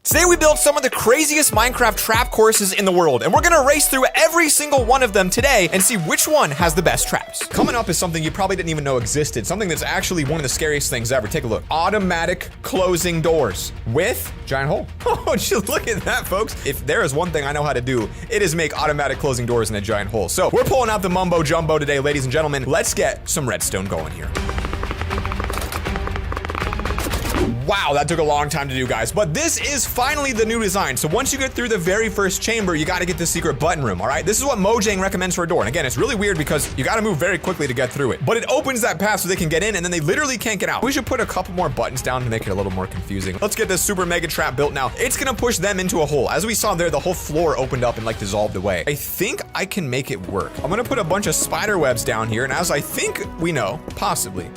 Today we built some of the craziest Minecraft trap courses in the world, and we're gonna race through every single one of them today and see which one has the best traps. Coming up is something you probably didn't even know existed, something that's actually one of the scariest things ever. Take a look. Automatic closing doors with giant hole. Oh, just look at that, folks. If there is one thing I know how to do, it is make automatic closing doors in a giant hole. So we're pulling out the mumbo jumbo today, ladies and gentlemen. Let's get some redstone going here. Wow, that took a long time to do, guys, but this is finally the new design. So once you get through the very first chamber, you gotta get the secret button room, all right? This is what Mojang recommends for a door. And again, it's really weird because you gotta move very quickly to get through it, but it opens that path so they can get in and then they literally can't get out. We should put a couple more buttons down to make it a little more confusing. Let's get this super mega trap built now. It's gonna push them into a hole. As we saw there, the whole floor opened up and like dissolved away. I think I can make it work. I'm gonna put a bunch of spider webs down here, and as I think we know, possibly,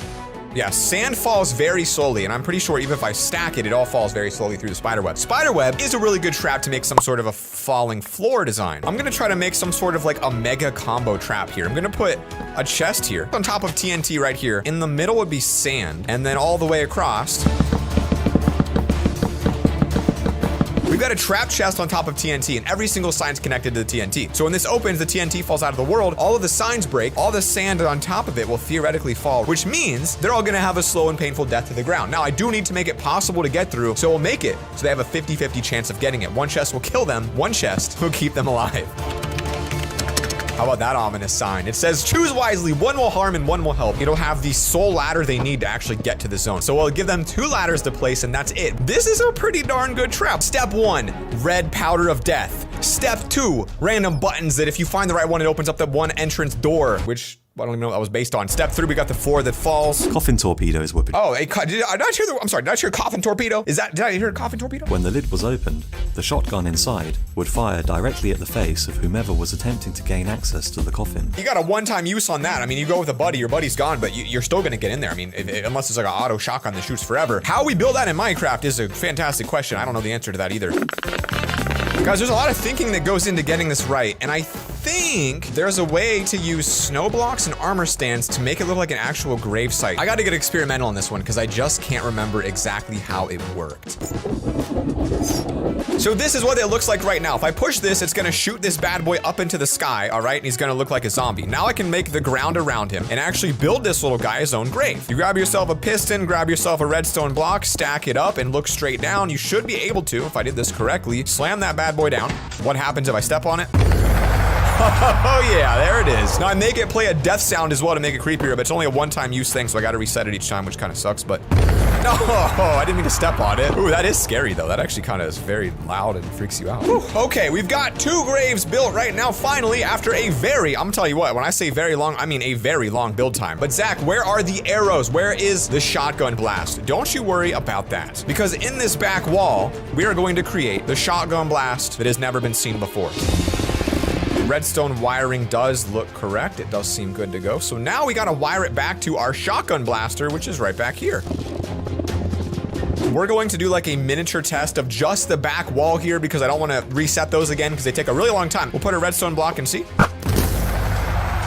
yeah, sand falls very slowly, and I'm pretty sure even if I stack it, it all falls very slowly through the spiderweb. Spiderweb is a really good trap to make some sort of a falling floor design. I'm gonna try to make some sort of like a mega combo trap here. I'm gonna put a chest here on top of TNT right here. In the middle would be sand, and then all the way across, we've got a trap chest on top of TNT, and every single sign's connected to the TNT. So when this opens, the TNT falls out of the world, all of the signs break, all the sand on top of it will theoretically fall, which means they're all gonna have a slow and painful death to the ground. Now, I do need to make it possible to get through, so we'll make it so they have a 50-50 chance of getting it. One chest will kill them, one chest will keep them alive. How about that ominous sign? It says, choose wisely, one will harm and one will help. It'll have the sole ladder they need to actually get to the zone. So we'll give them 2 ladders to place, and that's it. This is a pretty darn good trap. Step 1, red powder of death. Step 2, random buttons that if you find the right one, it opens up that one entrance door, which I don't even know what that was based on. Step 3, we got the 4 that falls. Coffin torpedo is whooping. Oh, did I not hear I'm sorry, did I hear coffin torpedo? Did I hear a coffin torpedo? When the lid was opened, the shotgun inside would fire directly at the face of whomever was attempting to gain access to the coffin. You got a one-time use on that. I mean, you go with a buddy, your buddy's gone, but you're still gonna get in there. I mean, unless it's like an auto shotgun that shoots forever. How we build that in Minecraft is a fantastic question. I don't know the answer to that either. Guys, there's a lot of thinking that goes into getting this right, and I think there's a way to use snow blocks and armor stands to make it look like an actual grave site. I gotta get experimental on this one because I just can't remember exactly how it worked. So this is what it looks like right now. If I push this, it's gonna shoot this bad boy up into the sky, all right? And he's gonna look like a zombie. Now I can make the ground around him and actually build this little guy his own grave. You grab yourself a piston, grab yourself a redstone block, stack it up, and look straight down. You should be able to, if I did this correctly, slam that bad boy down. What happens if I step on it? Oh yeah, there it is. Now I make it play a death sound as well to make it creepier, but it's only a one-time use thing, so I gotta reset it each time, which kind of sucks, but no, I didn't mean to step on it. Ooh, that is scary though. That actually kind of is very loud and freaks you out. Whew. Okay, we've got 2 graves built right now, finally, after a very, I'm gonna tell you what, when I say very long, I mean a very long build time. But Zach, where are the arrows? Where is the shotgun blast? Don't you worry about that, because in this back wall, we are going to create the shotgun blast that has never been seen before. Redstone wiring does look correct. It does seem good to go. So now we gotta wire it back to our shotgun blaster, which is right back here. We're going to do like a miniature test of just the back wall here because I don't want to reset those again because they take a really long time. We'll put a redstone block and see.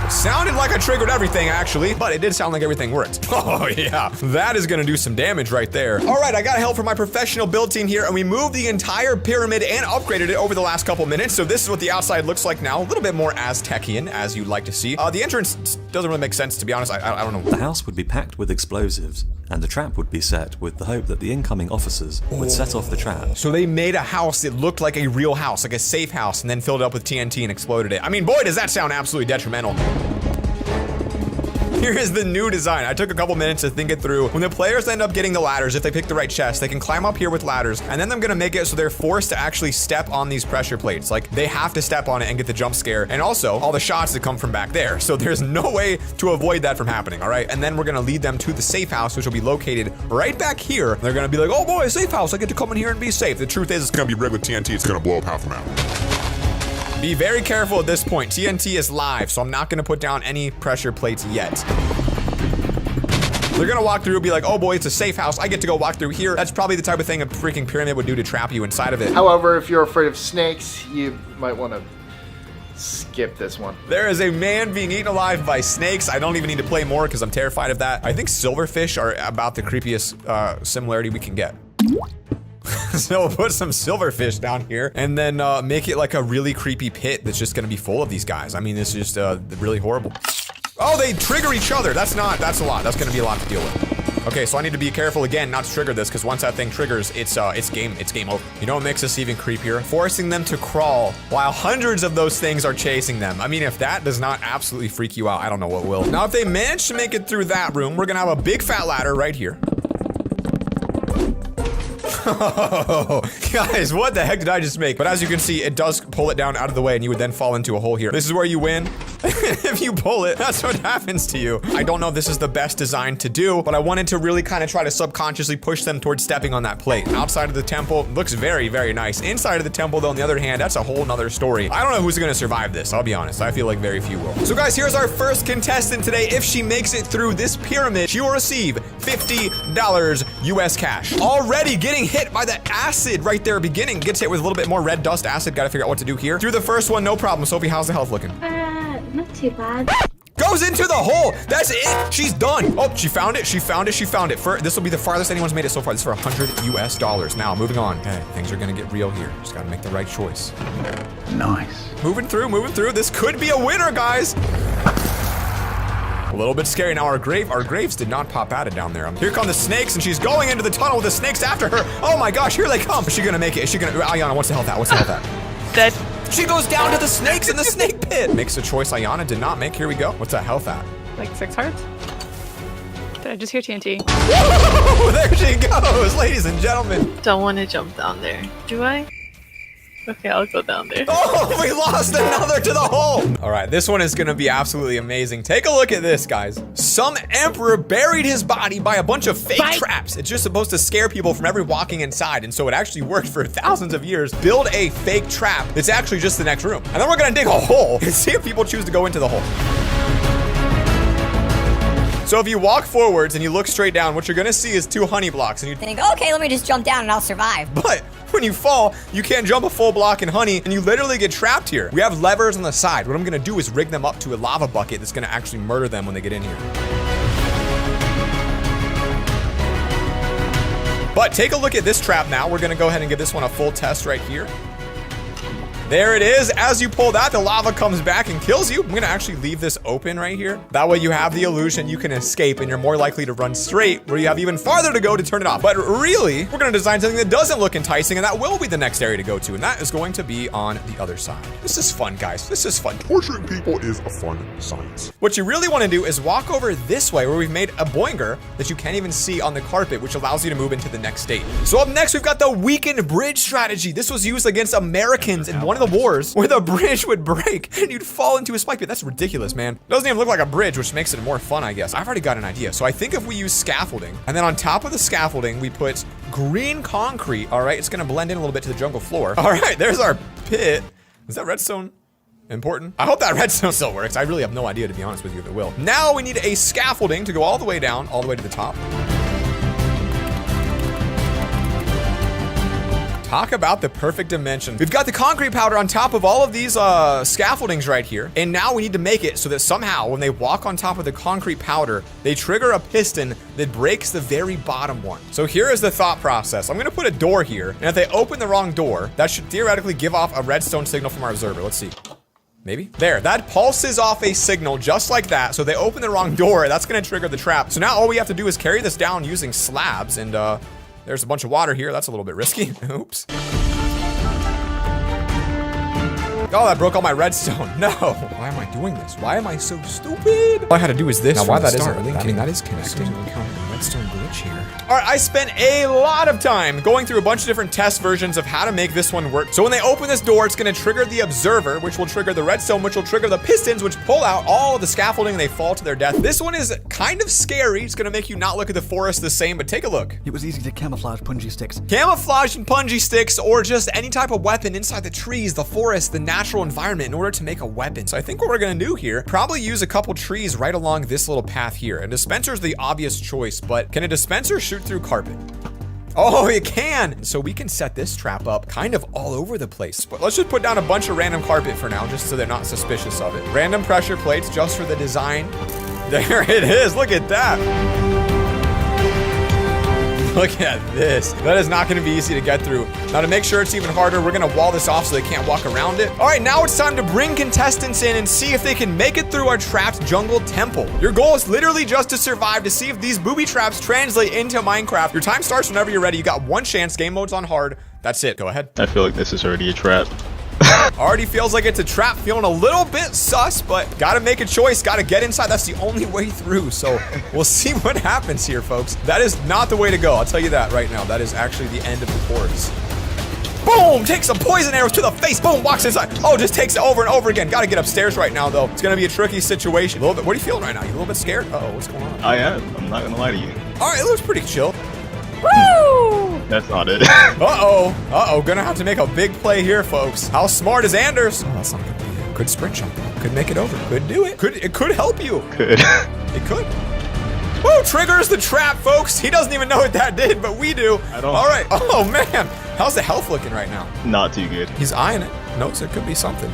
It sounded like I triggered everything actually, but it did sound like everything worked. Oh yeah, that is gonna do some damage right there. All right, I got help from my professional build team here, and we moved the entire pyramid and upgraded it over the last couple minutes. So this is what the outside looks like now, a little bit more Aztecian, as you'd like to see. The entrance doesn't really make sense, to be honest. I don't know. The house would be packed with explosives, and the trap would be set with the hope that the incoming officers would set off the trap. So they made a house that looked like a real house, like a safe house, and then filled it up with TNT and exploded it. I mean, boy, does that sound absolutely detrimental. Here is the new design. I took a couple minutes to think it through. When the players end up getting the ladders, if they pick the right chest, they can climb up here with ladders, and then I'm gonna make it so they're forced to actually step on these pressure plates. Like, they have to step on it and get the jump scare, and also all the shots that come from back there. So there's no way to avoid that from happening, all right? And then we're gonna lead them to the safe house, which will be located right back here. They're gonna be like, oh boy, a safe house. I get to come in here and be safe. The truth is, it's gonna be rigged with TNT. It's gonna blow up half an hour. Be very careful at this point. TNT is live, so I'm not gonna put down any pressure plates yet. They're gonna walk through and be like, oh boy, it's a safe house. I get to go walk through here. That's probably the type of thing a freaking pyramid would do to trap you inside of it. However, if you're afraid of snakes, you might want to skip this one. There is a man being eaten alive by snakes. I don't even need to play more because I'm terrified of that. I think silverfish are about the creepiest similarity we can get. So we'll put some silverfish down here and then make it like a really creepy pit that's just gonna be full of these guys. I mean, this is just really horrible. Oh, they trigger each other. That's a lot. That's gonna be a lot to deal with. Okay, so I need to be careful again not to trigger this, because once that thing triggers, it's game over. You know what makes this even creepier? Forcing them to crawl while hundreds of those things are chasing them. I mean, if that does not absolutely freak you out, I don't know what will. Now, if they manage to make it through that room, we're gonna have a big fat ladder right here. Oh, guys, what the heck did I just make? But as you can see, it does pull it down out of the way, and you would then fall into a hole here. This is where you win. If you pull it, that's what happens to you. I don't know if this is the best design to do, but I wanted to really kind of try to subconsciously push them towards stepping on that plate. Outside of the temple, looks very, very nice. Inside of the temple, though, on the other hand, that's a whole nother story. I don't know who's gonna survive this, I'll be honest. I feel like very few will. So guys, here's our first contestant today. If she makes it through this pyramid, she will receive $50 US cash. Already getting hit by the acid right there beginning. Gets hit with a little bit more red dust acid. Gotta figure out what to do here. Through the first one, no problem. Sophie, how's the health looking? Not too bad. Goes into the hole. That's it. She's done. Oh, she found it. She found it. She found it. This will be the farthest anyone's made it so far. This is for $100 US. Now, moving on. Okay, things are gonna get real here. Just gotta make the right choice. Nice. Moving through, moving through. This could be a winner, guys. A little bit scary. Now our graves did not pop out of down there. Here come the snakes, and she's going into the tunnel with the snakes after her. Oh my gosh, here they come. Is she gonna make it? Is she gonna? Ayana, what's the health at? What's the health at? Dead. She goes down to the snakes in the snake pit. Makes a choice Ayana did not make. Here we go. What's that health at? Like 6 hearts? Did I just hear TNT? Whoa, there she goes, ladies and gentlemen. Don't want to jump down there. Do I? Okay, I'll go down there. Oh, we lost another to the hole. All right, this one is gonna be absolutely amazing. Take a look at this, guys. Some emperor buried his body by a bunch of fake traps. It's just supposed to scare people from ever walking inside, and so it actually worked for thousands of years. Build a fake trap that's actually just the next room. And then we're gonna dig a hole and see if people choose to go into the hole. So if you walk forwards and you look straight down, what you're gonna see is 2 honey blocks, and you think, okay, let me just jump down and I'll survive. But when you fall, you can't jump a full block in honey, and you literally get trapped here. We have levers on the side. What I'm gonna do is rig them up to a lava bucket that's gonna actually murder them when they get in here. But take a look at this trap now. We're gonna go ahead and give this one a full test right here. There it is. As you pull that, the lava comes back and kills you. I'm gonna actually leave this open right here. That way you have the illusion you can escape, and you're more likely to run straight, where you have even farther to go to turn it off. But really, we're gonna design something that doesn't look enticing, and that will be the next area to go to, and that is going to be on the other side. This is fun, guys. This is fun. Torturing people is a fun science. What you really want to do is walk over this way, where we've made a boinger that you can't even see on the carpet, which allows you to move into the next state. So up next, we've got the weakened bridge strategy. This was used against Americans in one of the wars, where the bridge would break and you'd fall into a spike pit. That's ridiculous, man. Doesn't even look like a bridge, which makes it more fun, I guess. I've already got an idea. So I think if we use scaffolding, and then on top of the scaffolding, we put green concrete. All right, it's gonna blend in a little bit to the jungle floor. All right, there's our pit. Is that redstone important? I hope that redstone still works. I really have no idea, to be honest with you, if it will. Now we need a scaffolding to go all the way down, all the way to the top. Talk about the perfect dimension. We've got the concrete powder on top of all of these scaffoldings right here. And now we need to make it so that somehow when they walk on top of the concrete powder, they trigger a piston that breaks the very bottom one. So here is the thought process. I'm gonna put a door here, and if they open the wrong door, that should theoretically give off a redstone signal from our observer. Let's see. Maybe? There, that pulses off a signal just like that. So they open the wrong door, that's gonna trigger the trap. So now all we have to do is carry this down using slabs, and there's a bunch of water here. That's a little bit risky. Oops. Oh, that broke all my redstone. No. Why am I doing this? Why am I so stupid? All I had to do is this. Now, why that isn't linking? I mean, that is connecting. Redstone glitch here. All right, I spent a lot of time going through a bunch of different test versions of how to make this one work. So when they open this door, it's gonna trigger the observer, which will trigger the redstone, which will trigger the pistons, which pull out all of the scaffolding and they fall to their death. This one is kind of scary. It's gonna make you not look at the forest the same, but take a look. It was easy to camouflage punji sticks. Camouflage and punji sticks, or just any type of weapon inside the trees, the forest, the natural environment in order to make a weapon. So I think what we're gonna do here, probably use a couple trees right along this little path here. A dispenser's the obvious choice, but can a dispenser shoot through carpet? Oh, it can! So we can set this trap up kind of all over the place. But let's just put down a bunch of random carpet for now, just so they're not suspicious of it. Random pressure plates just for the design. There it is, look at that. Look at this. That is not going to be easy to get through. Now, to make sure it's even harder, we're going to wall this off so they can't walk around it. All right, now it's time to bring contestants in and see if they can make it through our trapped jungle temple. Your goal is literally just to survive, to see if these booby traps translate into Minecraft. Your time starts whenever you're ready. You got one chance. Game mode's on hard. That's it. Go ahead. I feel like this is already a trap. Already feels like it's a trap, feeling a little bit sus, but gotta make a choice, gotta get inside. That's the only way through, so we'll see what happens here, folks. That is not the way to go, I'll tell you that right now. That is actually the end of the course. Boom! Takes some poison arrows to the face. Boom! Walks inside. Oh, just takes it over and over again. Gotta get upstairs right now, though. It's gonna be a tricky situation. A little bit. What are you feeling right now? You a little bit scared? Uh-oh, what's going on? I am. I'm not gonna lie to you. All right, it looks pretty chill. Woo! That's not it. Uh-oh. Gonna have to make a big play here, folks. How smart is Anders? Oh, that's not gonna be it. Could sprint jump. Could make it over. Could do it. It could help you. Good. It could. Woo! Triggers the trap, folks. He doesn't even know what that did, but we do. I don't. All right. Oh, man. How's the health looking right now? Not too good. He's eyeing it. Notes it could be something.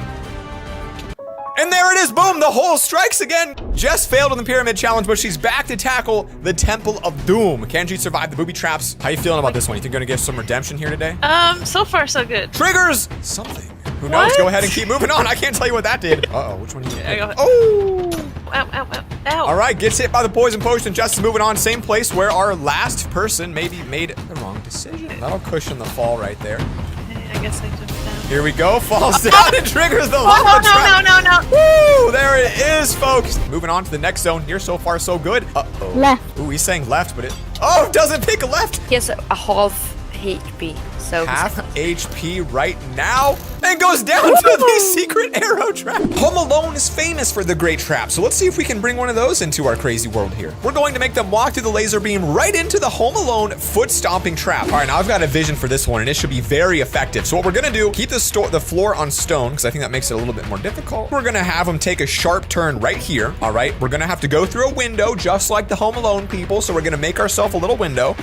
And there it is, boom, the hole strikes again. Jess failed on the pyramid challenge, but she's back to tackle the Temple of Doom. Can she survive the booby traps? How you feeling about this one? You think you're gonna get some redemption here today? So far so good. Triggers something. Who knows? What? Go ahead and keep moving on. I can't tell you what that did. Uh-oh, which one? I go- Oh! Ow, ow, ow, ow. All right, gets hit by the poison potion. Jess is moving on. Same place where our last person maybe made the wrong decision. That'll cushion the fall right there. Okay, I guess I jumped down. Here we go. Falls down and triggers the lava Oh, trap. no. Woo! There it is, folks. Moving on to the next zone here. So far, so good. Uh-oh. Left. Ooh, he's saying left, but it... Oh, doesn't pick left. He has a half HP, so Half HP right now. And goes down to the secret arrow trap. Home Alone is famous for the great trap, so let's see if we can bring one of those into our crazy world here. We're going to make them walk through the laser beam right into the Home Alone foot stomping trap. All right, now I've got a vision for this one, and it should be very effective. So what we're gonna do, keep the floor on stone, because I think that makes it a little bit more difficult. We're gonna have them take a sharp turn right here, all right? We're gonna have to go through a window, just like the Home Alone people, so we're gonna make ourselves a little window.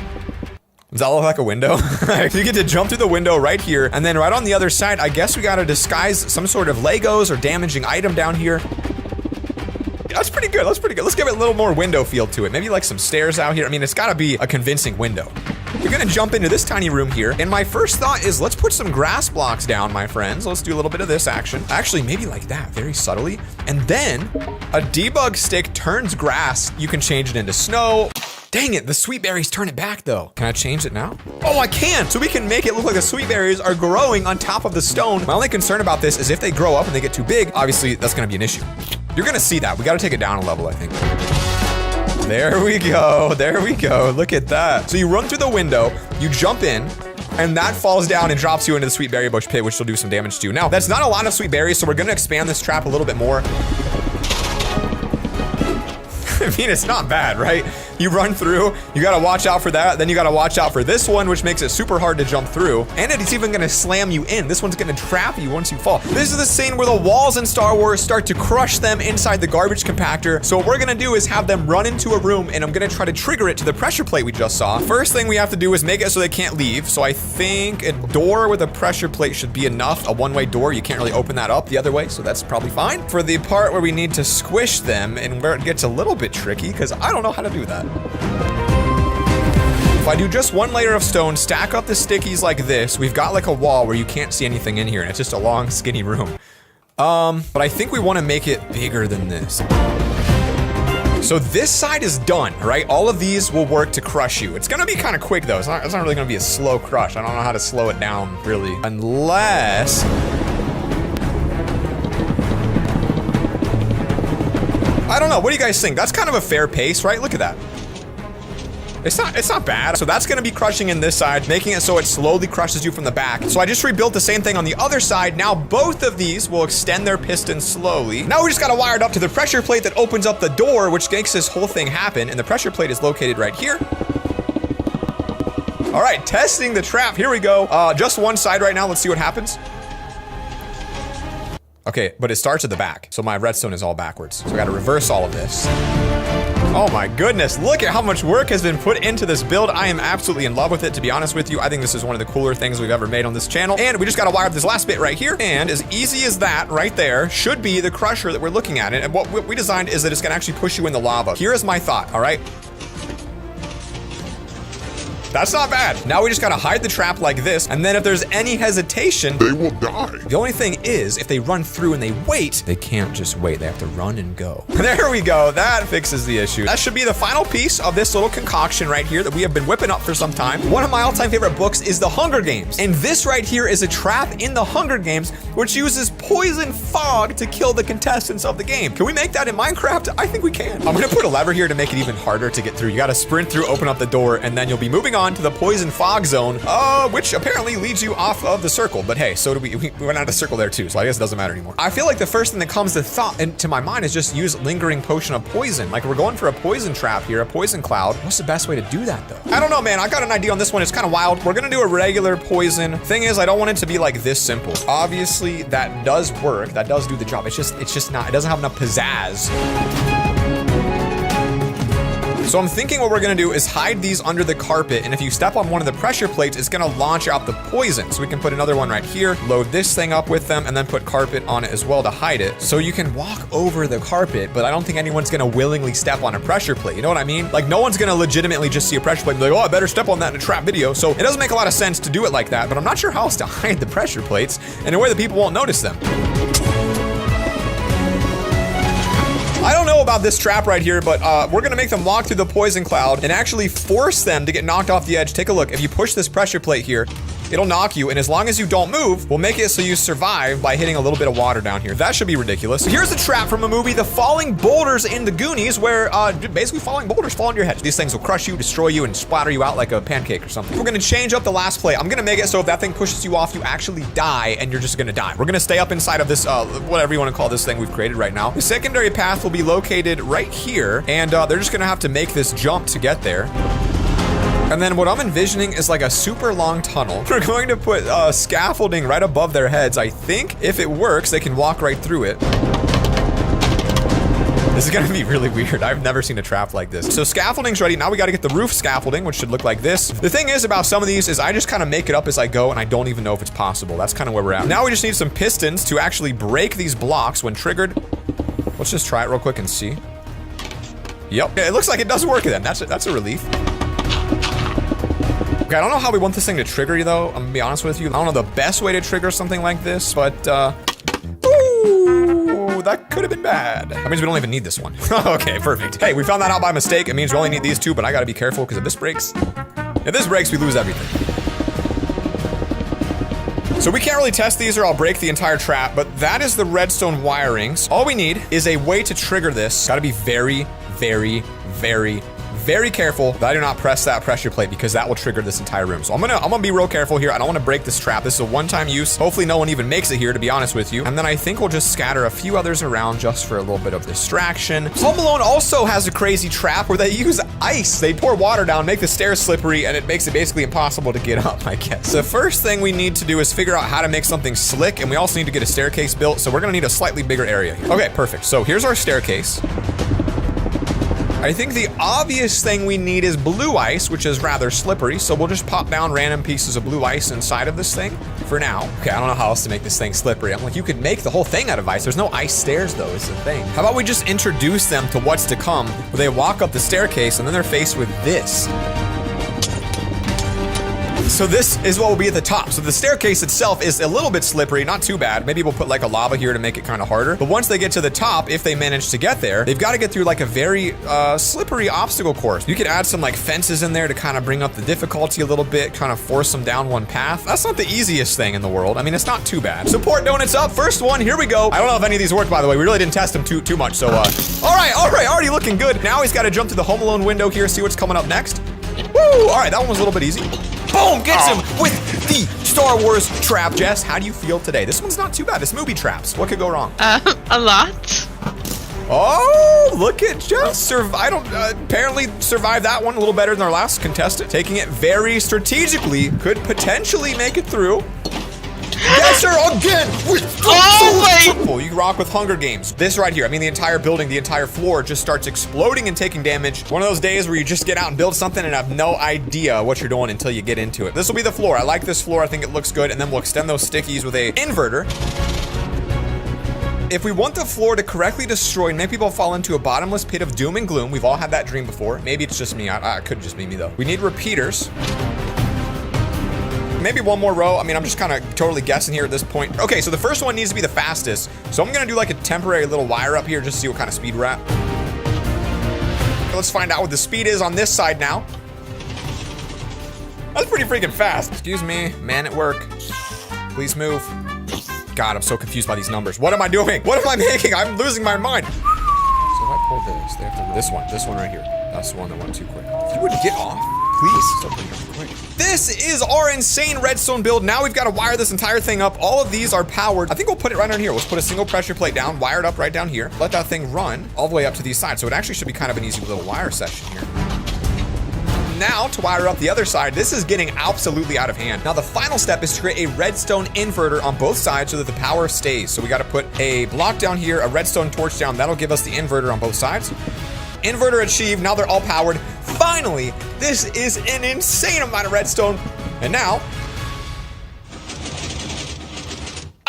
Does that look like a window? You get to jump through the window right here, and then right on the other side, I guess we gotta disguise some sort of Legos or damaging item down here. That's pretty good, that's pretty good. Let's give it a little more window feel to it. Maybe like some stairs out here. I mean, it's gotta be a convincing window. We're gonna jump into this tiny room here, and my first thought is let's put some grass blocks down, my friends. Let's do a little bit of this action. Actually, maybe like that, very subtly. And then a debug stick turns grass. You can change it into snow. Dang it, the sweet berries turn it back though. Can I change it now? Oh, I can! So we can make it look like the sweet berries are growing on top of the stone. My only concern about this is if they grow up and they get too big, obviously that's gonna be an issue. You're gonna see that. We gotta take it down a level, I think. There we go, there we go. Look at that. So you run through the window, you jump in, and that falls down and drops you into the sweet berry bush pit, which will do some damage to you. Now, that's not a lot of sweet berries, so we're gonna expand this trap a little bit more. I mean, it's not bad, right? You run through, you gotta watch out for that, then you gotta watch out for this one, which makes it super hard to jump through, and it's even gonna slam you in. This one's gonna trap you once you fall. This is the scene where the walls in Star Wars start to crush them inside the garbage compactor. So what we're gonna do is have them run into a room, and I'm gonna try to trigger it to the pressure plate we just saw. First thing we have to do is make it so they can't leave. So I think a door with a pressure plate should be enough. A one-way door, you can't really open that up the other way, so that's probably fine. For the part where we need to squish them and where it gets a little bit tricky, because I don't know how to do that. If I do just one layer of stone, stack up the stickies like this, we've got like a wall where you can't see anything in here, and it's just a long, skinny room. But I think we want to make it bigger than this. So this side is done, right? All of these will work to crush you. It's gonna be kind of quick though. It's not really gonna be a slow crush. I don't know how to slow it down, really. Unless... I don't know, what do you guys think? That's kind of a fair pace, right? Look at that. It's not bad. So that's gonna be crushing in this side, making it so it slowly crushes you from the back. So I just rebuilt the same thing on the other side. Now both of these will extend their piston slowly. Now we just gotta wire it up to the pressure plate that opens up the door, which makes this whole thing happen. And the pressure plate is located right here. All right, testing the trap. Here we go. Just one side right now. Let's see what happens. Okay, but it starts at the back. So my redstone is all backwards. So I gotta reverse all of this. Oh my goodness, look at how much work has been put into this build. I am absolutely in love with it, to be honest with you. I think this is one of the cooler things we've ever made on this channel. And we just gotta wire up this last bit right here. And as easy as that right there should be the crusher that we're looking at. And what we designed is that it's gonna actually push you in the lava. Here is my thought, all right? That's not bad. Now we just gotta hide the trap like this, and then if there's any hesitation, They will die. the only thing is, if they run through and they wait, they can't just wait. They have to run and go. There we go. That fixes the issue. That should be the final piece of this little concoction right here that we have been whipping up for some time. One of my all-time favorite books is The Hunger Games. And this right here is a trap in The Hunger Games, which uses poison fog to kill the contestants of the game. Can we make that in Minecraft? I think we can. I'm gonna put a lever here to make it even harder to get through. You gotta sprint through, open up the door, and then you'll be moving on to the poison fog zone, which apparently leads you off of the circle. But hey, so do we went out of the circle there too, so I guess it doesn't matter anymore. I feel like the first thing that comes to my mind is just use lingering potion of poison. Like we're going for a poison trap here, a poison cloud. What's the best way to do that though? I don't know, man. I got an idea on this one. It's kind of wild. We're gonna do a regular poison. Thing is, I don't want it to be like this simple. Obviously, that does work. That does do the job. It's just not, it doesn't have enough pizzazz. So I'm thinking what we're gonna do is hide these under the carpet, and if you step on one of the pressure plates, it's gonna launch out the poison. So we can put another one right here, load this thing up with them, and then put carpet on it as well to hide it. So you can walk over the carpet, but I don't think anyone's gonna willingly step on a pressure plate. You know what I mean? Like no one's gonna legitimately just see a pressure plate and be like, oh, I better step on that in a trap video. So it doesn't make a lot of sense to do it like that, but I'm not sure how else to hide the pressure plates in a way that people won't notice them. I don't know about this trap right here, but we're gonna make them walk through the poison cloud and actually force them to get knocked off the edge. Take a look. If you push this pressure plate here, it'll knock you, and as long as you don't move, we'll make it so you survive by hitting a little bit of water down here. That should be ridiculous. So here's a trap from a movie, The Falling Boulders in the Goonies, where basically falling boulders fall on your head. These things will crush you, destroy you, and splatter you out like a pancake or something. We're gonna change up the last play. I'm gonna make it so if that thing pushes you off, you actually die, and you're just gonna die. We're gonna stay up inside of this, whatever you wanna call this thing we've created right now. The secondary path will be located right here, and they're just gonna have to make this jump to get there. And then what I'm envisioning is like a super long tunnel. We're going to put scaffolding right above their heads. I think if it works, they can walk right through it. This is gonna be really weird. I've never seen a trap like this. So scaffolding's ready. Now we gotta get the roof scaffolding, which should look like this. The thing is about some of these is I just kind of make it up as I go, and I don't even know if it's possible. That's kind of where we're at. Now we just need some pistons to actually break these blocks when triggered. Let's just try it real quick and see. Yep, it looks like it does work then. That's a relief. Okay, I don't know how we want this thing to trigger you though. I'm gonna be honest with you. I don't know the best way to trigger something like this, but ooh, that could have been bad. That means we don't even need this one. Okay, perfect. Hey, we found that out by mistake. It means we only need these two, but I gotta be careful because if this breaks, we lose everything. So we can't really test these or I'll break the entire trap, but that is the redstone wirings. All we need is a way to trigger this. Gotta be very, very, very, very careful that I do not press that pressure plate because that will trigger this entire room. So I'm gonna be real careful here. I don't want to break this trap. This is a one-time use. Hopefully no one even makes it here, to be honest with you. And then I think we'll just scatter a few others around just for a little bit of distraction. Home Alone also has a crazy trap where they use ice. They pour water down, make the stairs slippery, and it makes it basically impossible to get up, I guess. The first thing we need to do is figure out how to make something slick, and we also need to get a staircase built, so we're gonna need a slightly bigger area here. Okay, perfect. So here's our staircase. I think the obvious thing we need is blue ice, which is rather slippery, so we'll just pop down random pieces of blue ice inside of this thing for now. Okay, I don't know how else to make this thing slippery. I'm like, you could make the whole thing out of ice. There's no ice stairs though, is the thing. How about we just introduce them to what's to come, where they walk up the staircase and then they're faced with this. So this is what will be at the top. So the staircase itself is a little bit slippery, not too bad. Maybe we'll put like a lava here to make it kind of harder. But once they get to the top, if they manage to get there, they've got to get through like a very slippery obstacle course. You could add some like fences in there to kind of bring up the difficulty a little bit, kind of force them down one path. That's not the easiest thing in the world. I mean, it's not too bad. Support donuts up. First one, here we go. I don't know if any of these worked, by the way. We really didn't test them too much. So, all right, already looking good. Now he's got to jump to the Home Alone window here, see what's coming up next. Woo! All right, that one was a little bit easy. Boom! Gets him with the Star Wars trap. Jess, how do you feel today? This one's not too bad. This movie traps. What could go wrong? A lot. Oh, look at Jess. Apparently survived that one a little better than our last contestant. Taking it very strategically. Could potentially make it through. Yes, sir, again! You rock with Hunger Games. This right here, I mean the entire building, the entire floor just starts exploding and taking damage. One of those days where you just get out and build something and have no idea what you're doing until you get into it. This will be the floor. I like this floor. I think it looks good. And then we'll extend those stickies with a inverter. If we want the floor to correctly destroy and make people fall into a bottomless pit of doom and gloom, we've all had that dream before. Maybe it's just me. It could just be me though. We need repeaters. Maybe one more row. I mean, I'm just kind of totally guessing here at this point. Okay, so the first one needs to be the fastest. So I'm gonna do like a temporary little wire up here just to see what kind of speed we're at. Let's find out what the speed is on this side now. That's pretty freaking fast. Excuse me, man at work. Please move. God, I'm so confused by these numbers. What am I doing? What am I making? I'm losing my mind. So if I pull this, they have to, this one right here. That's the one that went too quick. If you would get off, please. Stop putting it quick. This is our insane redstone build. Now we've got to wire this entire thing up. All of these are powered. I think we'll put it right on here. Let's put a single pressure plate down, wire it up right down here. Let that thing run all the way up to these sides. So it actually should be kind of an easy little wire session here. Now to wire up the other side, this is getting absolutely out of hand. Now the final step is to create a redstone inverter on both sides so that the power stays. So we got to put a block down here, a redstone torch down. That'll give us the inverter on both sides. Inverter achieved. Now they're all powered. Finally, this is an insane amount of redstone. And now,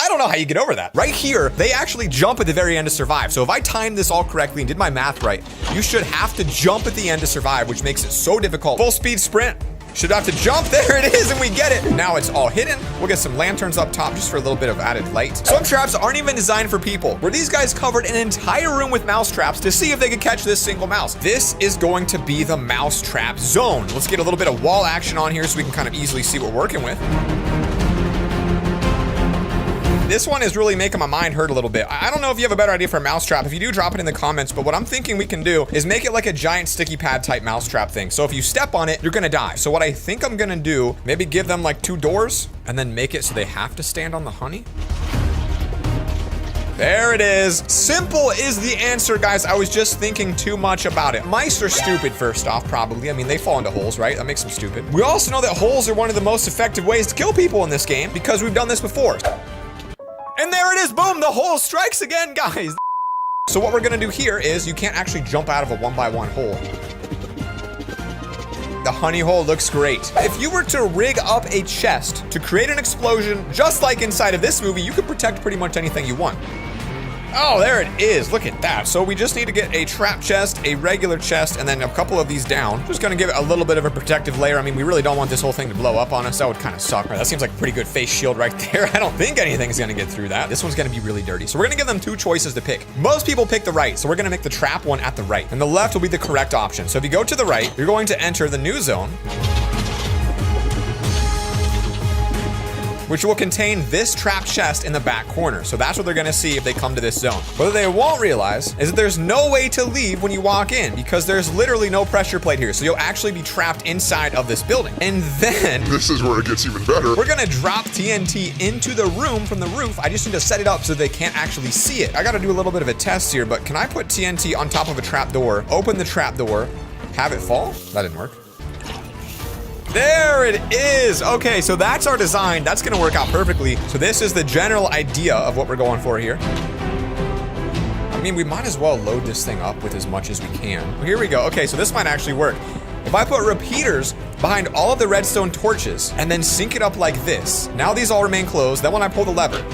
I don't know how you get over that. Right here, they actually jump at the very end to survive. So if I timed this all correctly and did my math right, you should have to jump at the end to survive, which makes it so difficult. Full speed sprint. Should have to jump. There it is, and we get it. Now it's all hidden. We'll get some lanterns up top just for a little bit of added light. Some traps aren't even designed for people, where these guys covered an entire room with mouse traps to see if they could catch this single mouse. This is going to be the mouse trap zone. Let's get a little bit of wall action on here so we can kind of easily see what we're working with. This one is really making my mind hurt a little bit. I don't know if you have a better idea for a mousetrap. If you do, drop it in the comments. But what I'm thinking we can do is make it like a giant sticky pad type mousetrap thing. So if you step on it, you're gonna die. So what I think I'm gonna do, maybe give them like 2 doors and then make it so they have to stand on the honey. There it is. Simple is the answer, guys. I was just thinking too much about it. Mice are stupid, first off, probably. I mean, they fall into holes, right? That makes them stupid. We also know that holes are one of the most effective ways to kill people in this game because we've done this before. And there it is, boom, the hole strikes again, guys. So what we're gonna do here is you can't actually jump out of a 1x1 hole. The honey hole looks great. If you were to rig up a chest to create an explosion, just like inside of this movie, you could protect pretty much anything you want. Oh, there it is. Look at that. So we just need to get a trap chest, a regular chest, and then a couple of these down. Just gonna give it a little bit of a protective layer. I mean, we really don't want this whole thing to blow up on us. That would kind of suck. Right, that seems like a pretty good face shield right there. I don't think anything's gonna get through that. This one's gonna be really dirty. So we're gonna give them 2 choices to pick. Most people pick the right, so we're gonna make the trap one at the right. And the left will be the correct option. So if you go to the right, you're going to enter the new zone, which will contain this trap chest in the back corner. So that's what they're gonna see if they come to this zone. What they won't realize is that there's no way to leave when you walk in because there's literally no pressure plate here. So you'll actually be trapped inside of this building. And then This is where it gets even better. we're gonna drop TNT into the room from the roof. I just need to set it up so they can't actually see it. I gotta do a little bit of a test here, but can I put TNT on top of a trap door, open the trap door, have it fall? That didn't work. There it is. Okay, so that's our design. That's gonna work out perfectly. So this is the general idea of what we're going for here. I mean, we might as well load this thing up with as much as we can. Here we go. Okay, so this might actually work. If I put repeaters behind all of the redstone torches and then sync it up like this, now these all remain closed. Then when I pull the lever,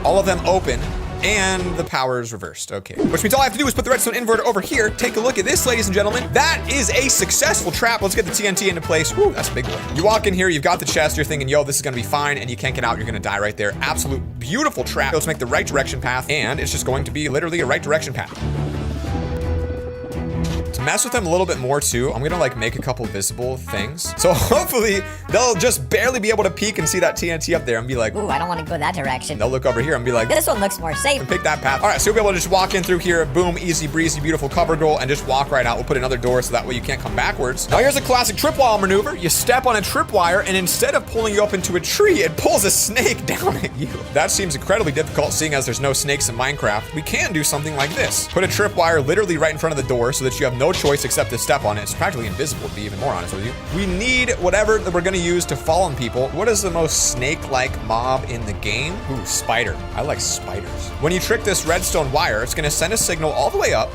all of them open, and the power is reversed. Okay, which means all I have to do is put the redstone inverter over here. Take a look at this, ladies and gentlemen. That is a successful trap. Let's get the TNT into place. Woo, that's a big one. You walk in here, you've got the chest, you're thinking, yo, this is gonna be fine, and you can't get out, you're gonna die right there. Absolute beautiful trap. Let's make the right direction path, and it's just going to be literally a right direction path. To mess with them a little bit more too, I'm gonna like make a couple visible things. So hopefully they'll just barely be able to peek and see that TNT up there and be like, Ooh, I don't want to go that direction. they'll look over here and be like, This one looks more safe. and pick that path. All right, so you'll be able to just walk in through here, boom, easy breezy, beautiful cover girl, and just walk right out. We'll put another door so that way you can't come backwards. Now here's a classic tripwire maneuver. You step on a tripwire, and instead of pulling you up into a tree, it pulls a snake down at you. That seems incredibly difficult, seeing as there's no snakes in Minecraft. We can do something like this. Put a tripwire literally right in front of the door so that you have no choice except to step on it. It's practically invisible, to be even more honest with you. We need whatever that we're gonna use to fall on people. What is the most snake-like mob in the game? Ooh, spider. I like spiders. When you trick this redstone wire, it's gonna send a signal all the way up.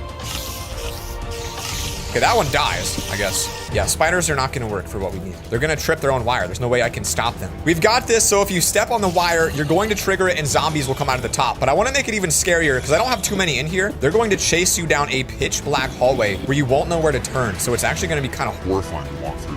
Okay, that one dies, I guess. Yeah, spiders are not gonna work for what we need. They're gonna trip their own wire. There's no way I can stop them. We've got this, so if you step on the wire, you're going to trigger it and zombies will come out of the top. But I wanna make it even scarier because I don't have too many in here. They're going to chase you down a pitch black hallway where you won't know where to turn. So it's actually gonna be kind of horrifying to walk through.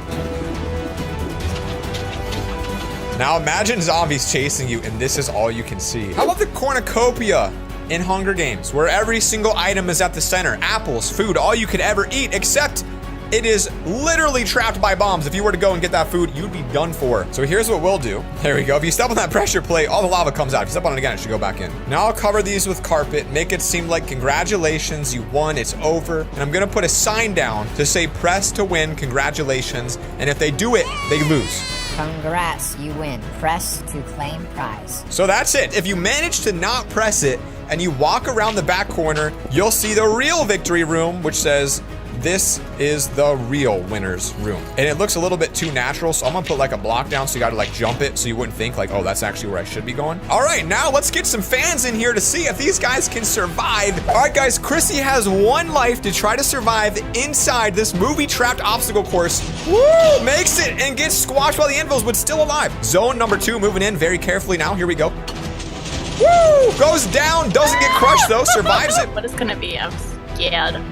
Now imagine zombies chasing you and this is all you can see. How about the cornucopia in Hunger Games, where every single item is at the center? Apples, food, all you could ever eat, except it is literally trapped by bombs. If you were to go and get that food, you'd be done for. So here's what we'll do. There we go. If you step on that pressure plate, all the lava comes out. If you step on it again, it should go back in. Now I'll cover these with carpet, make it seem like congratulations, you won, it's over. And I'm gonna put a sign down to say press to win, congratulations. And if they do it, they lose. Congrats, you win. Press to claim prize. So that's it. If you manage to not press it and you walk around the back corner, you'll see the real victory room, which says, this is the real winner's room. And it looks a little bit too natural, so I'm gonna put like a block down so you gotta like jump it so you wouldn't think like, oh, that's actually where I should be going. All right, now let's get some fans in here to see if these guys can survive. All right, guys, Chrissy has 1 life to try to survive inside this movie-trapped obstacle course. Woo! Makes it and gets squashed by the anvils, but still alive. Zone number 2 moving in very carefully now. Here we go. Woo! Goes down, doesn't get crushed though, survives it. What is gonna be? I'm scared.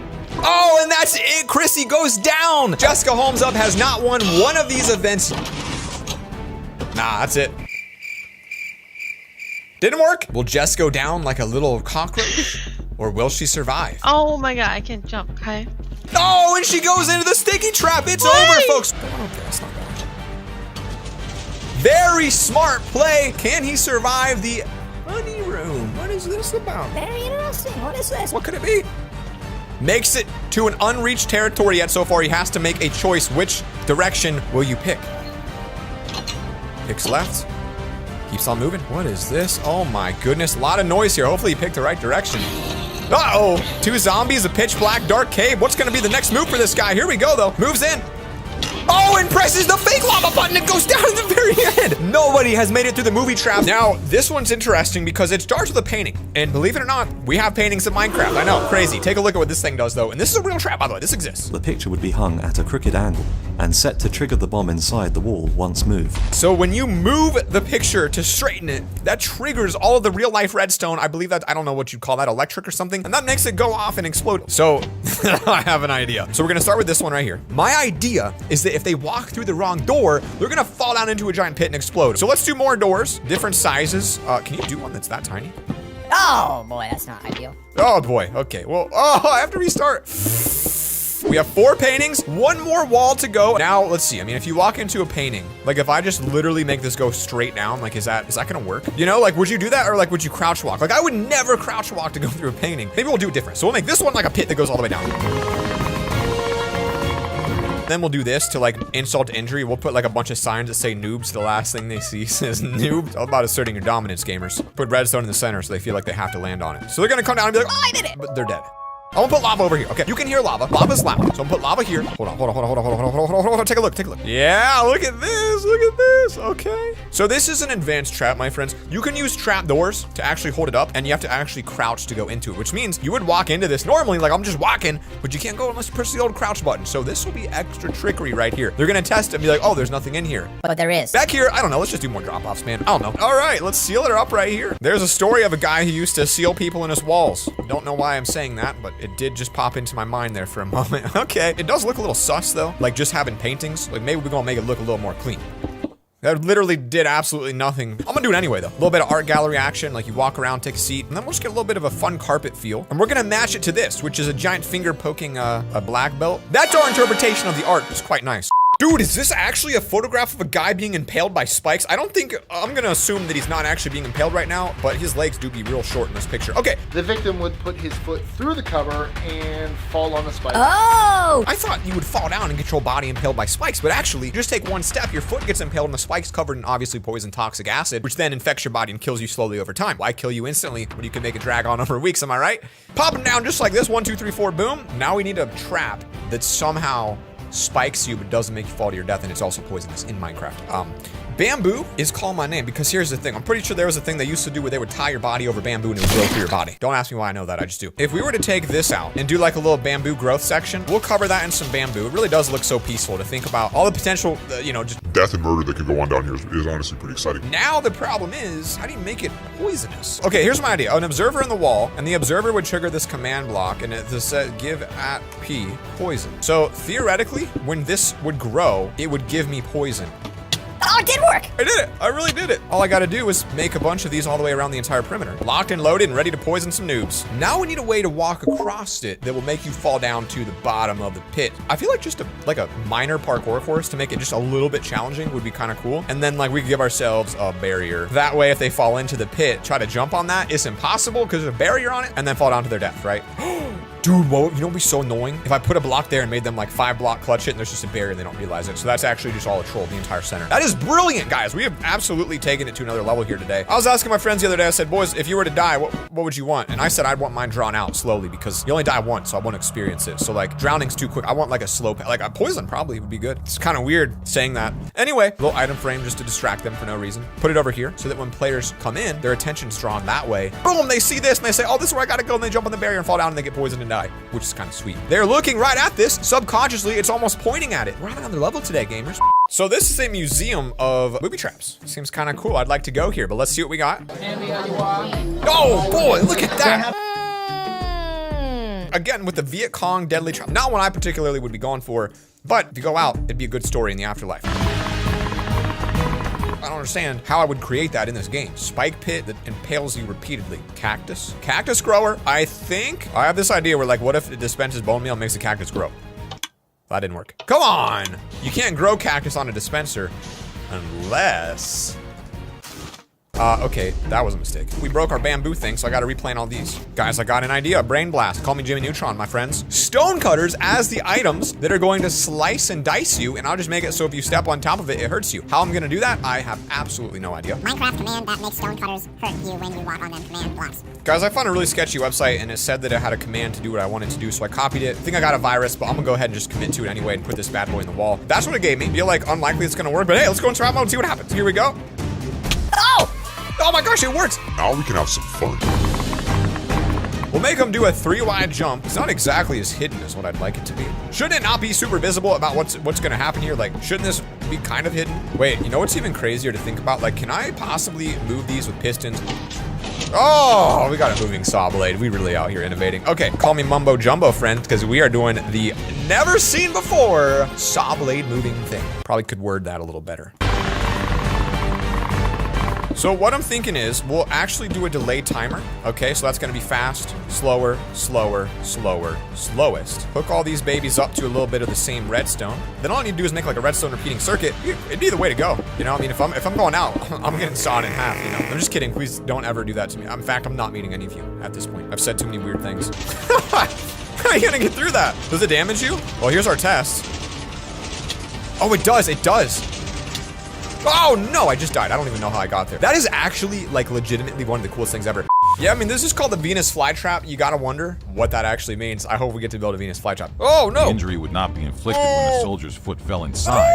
Oh, and that's it. Chrissy goes down. Jessica Holmes Up has not won one of these events. Nah, that's it. Didn't work. Will Jess go down like a little cockroach? Or will she survive? Oh my god, I can't jump, okay? Oh, and she goes into the sticky trap. It's over, folks. Okay, that's not bad. Very smart play. Can he survive the honey room? What is this about? Very interesting. What is this? What could it be? Makes it to an unreached territory yet so far. He has to make a choice. Which direction will you pick? Picks left. Keeps on moving. What is this? Oh my goodness. A lot of noise here. Hopefully he picked the right direction. Uh-oh. 2 zombies, a pitch black dark cave. What's gonna be the next move for this guy? Here we go though. Moves in. Oh, and presses the fake lava button. It goes down at the very end. Nobody has made it through the movie trap. Now, this one's interesting because it starts with a painting. And believe it or not, we have paintings in Minecraft. I know, crazy. Take a look at what this thing does though. And this is a real trap, by the way. This exists. The picture would be hung at a crooked angle and set to trigger the bomb inside the wall once moved. So when you move the picture to straighten it, that triggers all of the real life redstone. I believe that, I don't know what you'd call that, electric or something. And that makes it go off and explode. So I have an idea. So we're gonna start with this one right here. My idea is that if they walk through the wrong door, they're gonna fall down into a giant pit and explode. So let's do more doors, different sizes. Can you do one that's that tiny? Oh boy, that's not ideal. Oh boy, okay. Well, oh, I have to restart. We have 4 paintings, 1 more wall to go. Now, let's see. I mean, if you walk into a painting, like if I just literally make this go straight down, like is that gonna work? You know, like would you do that or like would you crouch walk? Like I would never crouch walk to go through a painting. Maybe we'll do it different. So we'll make this one like a pit that goes all the way down. Then we'll do this to like insult to injury. We'll put like a bunch of signs that say noobs. The last thing they see says noobs. All about asserting your dominance, gamers. Put redstone in the center so they feel like they have to land on it. So they're gonna come down and be like, oh, I did it. But they're dead. I'm gonna put lava over here. Okay, you can hear lava. Lava's loud. So I'm gonna put lava here. Hold on. Take a look. Yeah, look at this. Okay. So this is an advanced trap, my friends. You can use trap doors to actually hold it up, and you have to actually crouch to go into it, which means you would walk into this normally, like I'm just walking, but you can't go unless you push the old crouch button. So this will be extra trickery right here. They're gonna test it and be like, oh, there's nothing in here. But there is. Back here, I don't know. Let's just do more drop-offs, man. I don't know. All right, let's seal her up right here. There's a story of a guy who used to seal people in his walls. Don't know why I'm saying that, but it did just pop into my mind there for a moment. Okay, it does look a little sus though, like just having paintings. Like maybe we're gonna make it look a little more clean. That literally did absolutely nothing. I'm gonna do it anyway though. A little bit of art gallery action, like you walk around, take a seat, and then we'll just get a little bit of a fun carpet feel. And we're gonna match it to this, which is a giant finger poking a black belt. That's our interpretation of the art. It's quite nice. Dude, is this actually a photograph of a guy being impaled by spikes? I don't think, I'm gonna assume that he's not actually being impaled right now, but his legs do be real short in this picture. Okay. The victim would put his foot through the cover and fall on the spike. Oh! I thought you would fall down and get your body impaled by spikes, but actually, you just take one step, your foot gets impaled and the spike's covered in obviously poison toxic acid, which then infects your body and kills you slowly over time. Why kill you instantly when you can make it drag on over weeks, am I right? Pop them down just like this, 1, 2, 3, 4, boom. Now we need a trap that somehow spikes you but doesn't make you fall to your death, and it's also poisonous in Minecraft. Bamboo is Call My Name because here's the thing. I'm pretty sure there was a thing they used to do where they would tie your body over bamboo and it would grow through your body. Don't ask me why I know that, I just do. If we were to take this out and do like a little bamboo growth section, we'll cover that in some bamboo. It really does look so peaceful to think about all the potential, you know, just Death and murder that can go on down here is honestly pretty exciting. now the problem is, how do you make it poisonous? Okay, here's my idea. An observer in the wall, and the observer would trigger this command block, and it says give at P poison. So theoretically, when this would grow, it would give me poison. Oh, it did work! I did it. I really did it. All I gotta do is make a bunch of these all the way around the entire perimeter. Locked and loaded and ready to poison some noobs. Now we need a way to walk across it that will make you fall down to the bottom of the pit. I feel like just a minor parkour course to make it just a little bit challenging would be kind of cool. And then like we could give ourselves a barrier. That way if they fall into the pit, try to jump on that, it's impossible because there's a barrier on it, and then fall down to their death, right? Dude, well, you know what'd be so annoying? If I put a block there and made them like 5 block clutch it and there's just a barrier and they don't realize it. So that's actually just all a troll, the entire center. That is brilliant, guys. We have absolutely taken it to another level here today. I was asking my friends the other day, I said, boys, if you were to die, what would you want? And I said, I'd want mine drawn out slowly because you only die once, so I want to experience it. So like drowning's too quick. I want like a slow, like a poison probably would be good. It's kind of weird saying that. Anyway, little item frame just to distract them for no reason. Put it over here so that when players come in, their attention's drawn that way. Boom, they see this and they say, oh, this is where I gotta go. And they jump on the barrier and fall down and they get poisoned and die, which is kind of sweet. They're looking right at this. Subconsciously, it's almost pointing at it. We're on another level today, gamers. So this is a museum of booby traps. Seems kind of cool. I'd like to go here, but let's see what we got. Oh boy, look at that. Again, with the Viet Cong deadly trap. Not one I particularly would be going for, but if you go out, it'd be a good story in the afterlife. I don't understand how I would create that in this game. Spike pit that impales you repeatedly. Cactus? Cactus grower? I think I have this idea where like, what if it dispenses bone meal and makes the cactus grow? That didn't work. Come on! You can't grow cactus on a dispenser unless... okay, that was a mistake. We broke our bamboo thing, so I gotta replant all these. Guys, I got an idea, brain blast. Call me Jimmy Neutron, my friends. Stone cutters as the items that are going to slice and dice you, and I'll just make it so if you step on top of it, it hurts you. How I'm gonna do that, I have absolutely no idea. Minecraft command that makes stone cutters hurt you when you walk on them command blocks. Guys, I found a really sketchy website, and it said that it had a command to do what I wanted to do, so I copied it. I think I got a virus, but I'm gonna go ahead and just commit to it anyway and put this bad boy in the wall. That's what it gave me. Feel like unlikely it's gonna work, but hey, let's go in survival mode and see what happens. Here we go. Oh! Oh my gosh, it works! Now we can have some fun. We'll make him do a 3-wide jump. It's not exactly as hidden as what I'd like it to be. Shouldn't it not be super visible about what's gonna happen here? Like, shouldn't this be kind of hidden? Wait, you know what's even crazier to think about? Like, can I possibly move these with pistons? Oh, we got a moving saw blade. We really out here innovating. Okay, call me Mumbo Jumbo, friend, because we are doing the never seen before saw blade moving thing. Probably could word that a little better. So what I'm thinking is we'll actually do a delay timer. Okay, so that's gonna be fast, slower, slower, slower, slowest. Hook all these babies up to a little bit of the same redstone. Then all I need to do is make like a redstone repeating circuit. It'd be the way to go. You know, I mean, if I'm going out, I'm getting sawed in half, you know? I'm just kidding, please don't ever do that to me. In fact, I'm not meeting any of you at this point. I've said too many weird things. How are you gonna get through that? Does it damage you? Well, here's our test. Oh, it does, it does. Oh no, I just died. I don't even know how I got there. That is actually like legitimately one of the coolest things ever. Yeah, I mean, this is called the Venus flytrap. You gotta wonder what that actually means. I hope we get to build a Venus flytrap. Oh no! The injury would not be inflicted when the soldier's foot fell inside.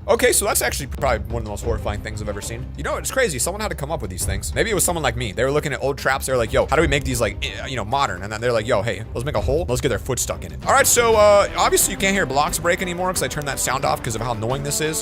Okay, so that's actually probably one of the most horrifying things I've ever seen. You know, it's crazy. Someone had to come up with these things. Maybe it was someone like me. They were looking at old traps. They were like, yo, how do we make these like, you know, modern? And then they're like, yo, hey, let's make a hole. Let's get their foot stuck in it. All right, so obviously you can't hear blocks break anymore because I turned that sound off because of how annoying this is.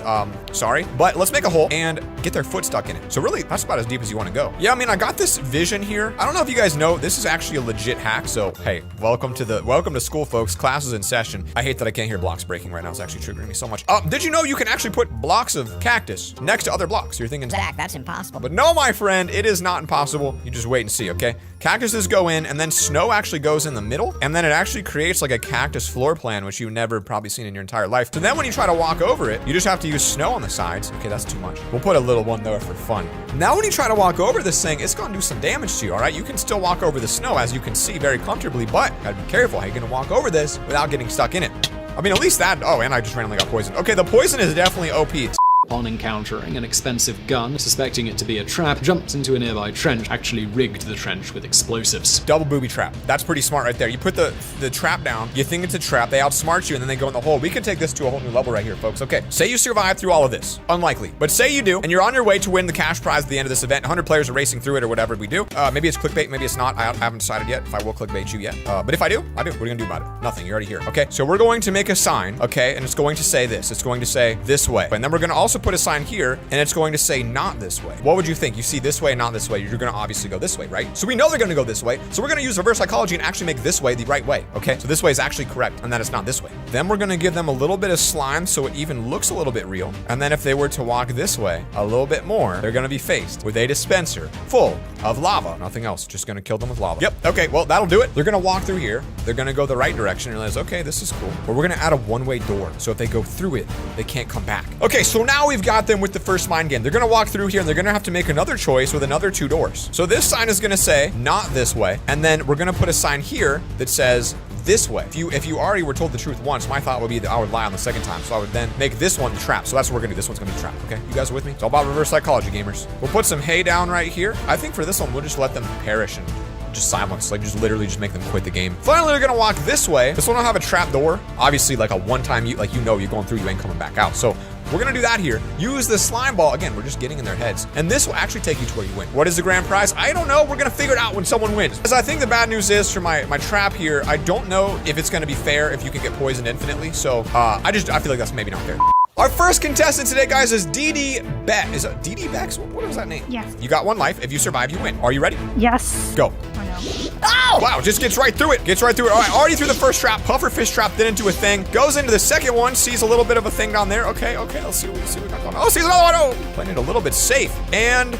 Sorry, but let's make a hole and get their foot stuck in it. So really, that's about as deep as you want to go. Yeah, I mean, I got this vision here. I don't know if you guys know, this is actually a legit hack. So hey, welcome to school, folks. Class is in session. I hate that I can't hear blocks breaking right now. It's actually triggering me so much. Did you know you can actually put blocks of cactus next to other blocks? You're thinking, Zach, that's impossible. but no, my friend, it is not impossible. You just wait and see, okay? Cactuses go in, and then snow actually goes in the middle, and then it actually creates like a cactus floor plan, which you've never probably seen in your entire life. So then when you try to walk over it, you just have to use snow on the sides. Okay, that's too much. We'll put a little one there for fun. Now when you try to walk over this thing, it's gonna do some damage to you, all right? You can still walk over the snow, as you can see very comfortably, but gotta be careful how you're gonna walk over this without getting stuck in it. I mean, at least that, oh, and I just randomly got poisoned. Okay, the poison is definitely OP. upon encountering an expensive gun, suspecting it to be a trap, jumped into a nearby trench, actually rigged the trench with explosives. Double booby trap. That's pretty smart right there. You put the trap down, you think it's a trap, they outsmart you, and then they go in the hole. We could take this to a whole new level right here, folks. Okay, say you survive through all of this. Unlikely. But say you do, and you're on your way to win the cash prize at the end of this event. 100 players are racing through it or whatever we do. Maybe it's clickbait, maybe it's not. I haven't decided yet if I will clickbait you yet. But if I do, I do. What are you gonna do about it? Nothing. You're already here. Okay, so we're going to make a sign, okay, and it's going to say this. It's going to say this way. And then we're gonna also put a sign here, and it's going to say not this way. What would you think? You see this way and not this way. You're gonna obviously go this way, right? So we know they're gonna go this way. So we're gonna use reverse psychology and actually make this way the right way, okay? So this way is actually correct, and then it's not this way. Then we're gonna give them a little bit of slime so it even looks a little bit real. And then if they were to walk this way a little bit more, they're gonna be faced with a dispenser full of lava. Nothing else, just gonna kill them with lava. Yep, okay, well, that'll do it. They're gonna walk through here. They're gonna go the right direction and realize, okay, this is cool. But we're gonna add a one-way door. So if they go through it, they can't come back. Okay, so now we've got them with the first mind game. They're gonna walk through here and they're gonna have to make another choice with another 2 doors. So this sign is gonna say, not this way. And then we're gonna put a sign here that says, this way. If you already were told the truth once, my thought would be that I would lie on the second time. So I would then make this one the trap. So that's what we're gonna do. This one's gonna be the trap, okay? You guys are with me? It's all about reverse psychology, gamers. We'll put some hay down right here. I think for this one, we'll just let them perish and just silence, like just literally just make them quit the game. Finally, they're gonna walk this way. This one will have a trap door. Obviously, like a one-time, you're going through, you ain't coming back out. So we're gonna do that here. Use the slime ball. Again, we're just getting in their heads. And this will actually take you to where you win. What is the grand prize? I don't know. We're gonna figure it out when someone wins. Because I think the bad news is for my trap here, I don't know if it's gonna be fair if you can get poisoned infinitely. So I feel like that's maybe not fair. Our first contestant today, guys, is DD Beck. Is it DD Bex? What was that name? Yes. You got 1 life. If you survive, you win. Are you ready? Yes. Go. Oh! Wow, just gets right through it. Gets right through it. All right, already through the first trap. Pufferfish trap, then into a thing. Goes into the second one. Sees a little bit of a thing down there. Okay. Let's see what we got going on. Oh, sees another one. Oh, playing it a little bit safe. And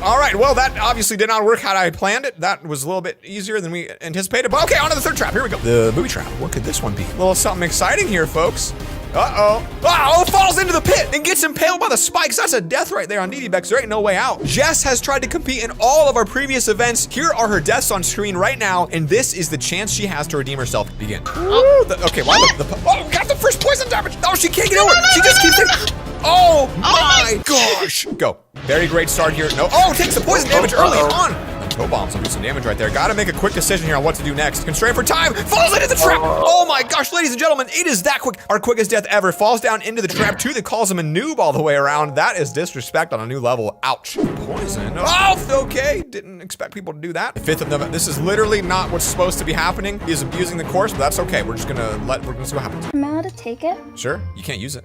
all right, well, that obviously did not work how I planned it. That was a little bit easier than we anticipated. But okay, on to the third trap. Here we go. The booby trap. What could this one be? A little something exciting here, folks. Uh-oh. Oh, falls into the pit and gets impaled by the spikes. That's a death right there on DD Bex. There ain't no way out. Jess has tried to compete in all of our previous events. Here are her deaths on screen right now, and this is the chance she has to redeem herself. Begin. Okay, why oh, got the first poison damage. Oh, she can't get over it. She just keeps it. Oh my gosh. Go. Very great start here. No. Oh, takes the poison damage early on. Toe bombs will do some damage right there. Gotta make a quick decision here on what to do next. Constrained for time. Falls into the trap. Oh my gosh, ladies and gentlemen, it is that quick. Our quickest death ever. Falls down into the trap too. That calls him a noob all the way around. That is disrespect on a new level. Ouch. Poison. Oh, okay. Didn't expect people to do that. 5th of November. This is literally not what's supposed to be happening. He is abusing the course, but that's okay. We're gonna see what happens. Am I allowed to take it? Sure. You can't use it.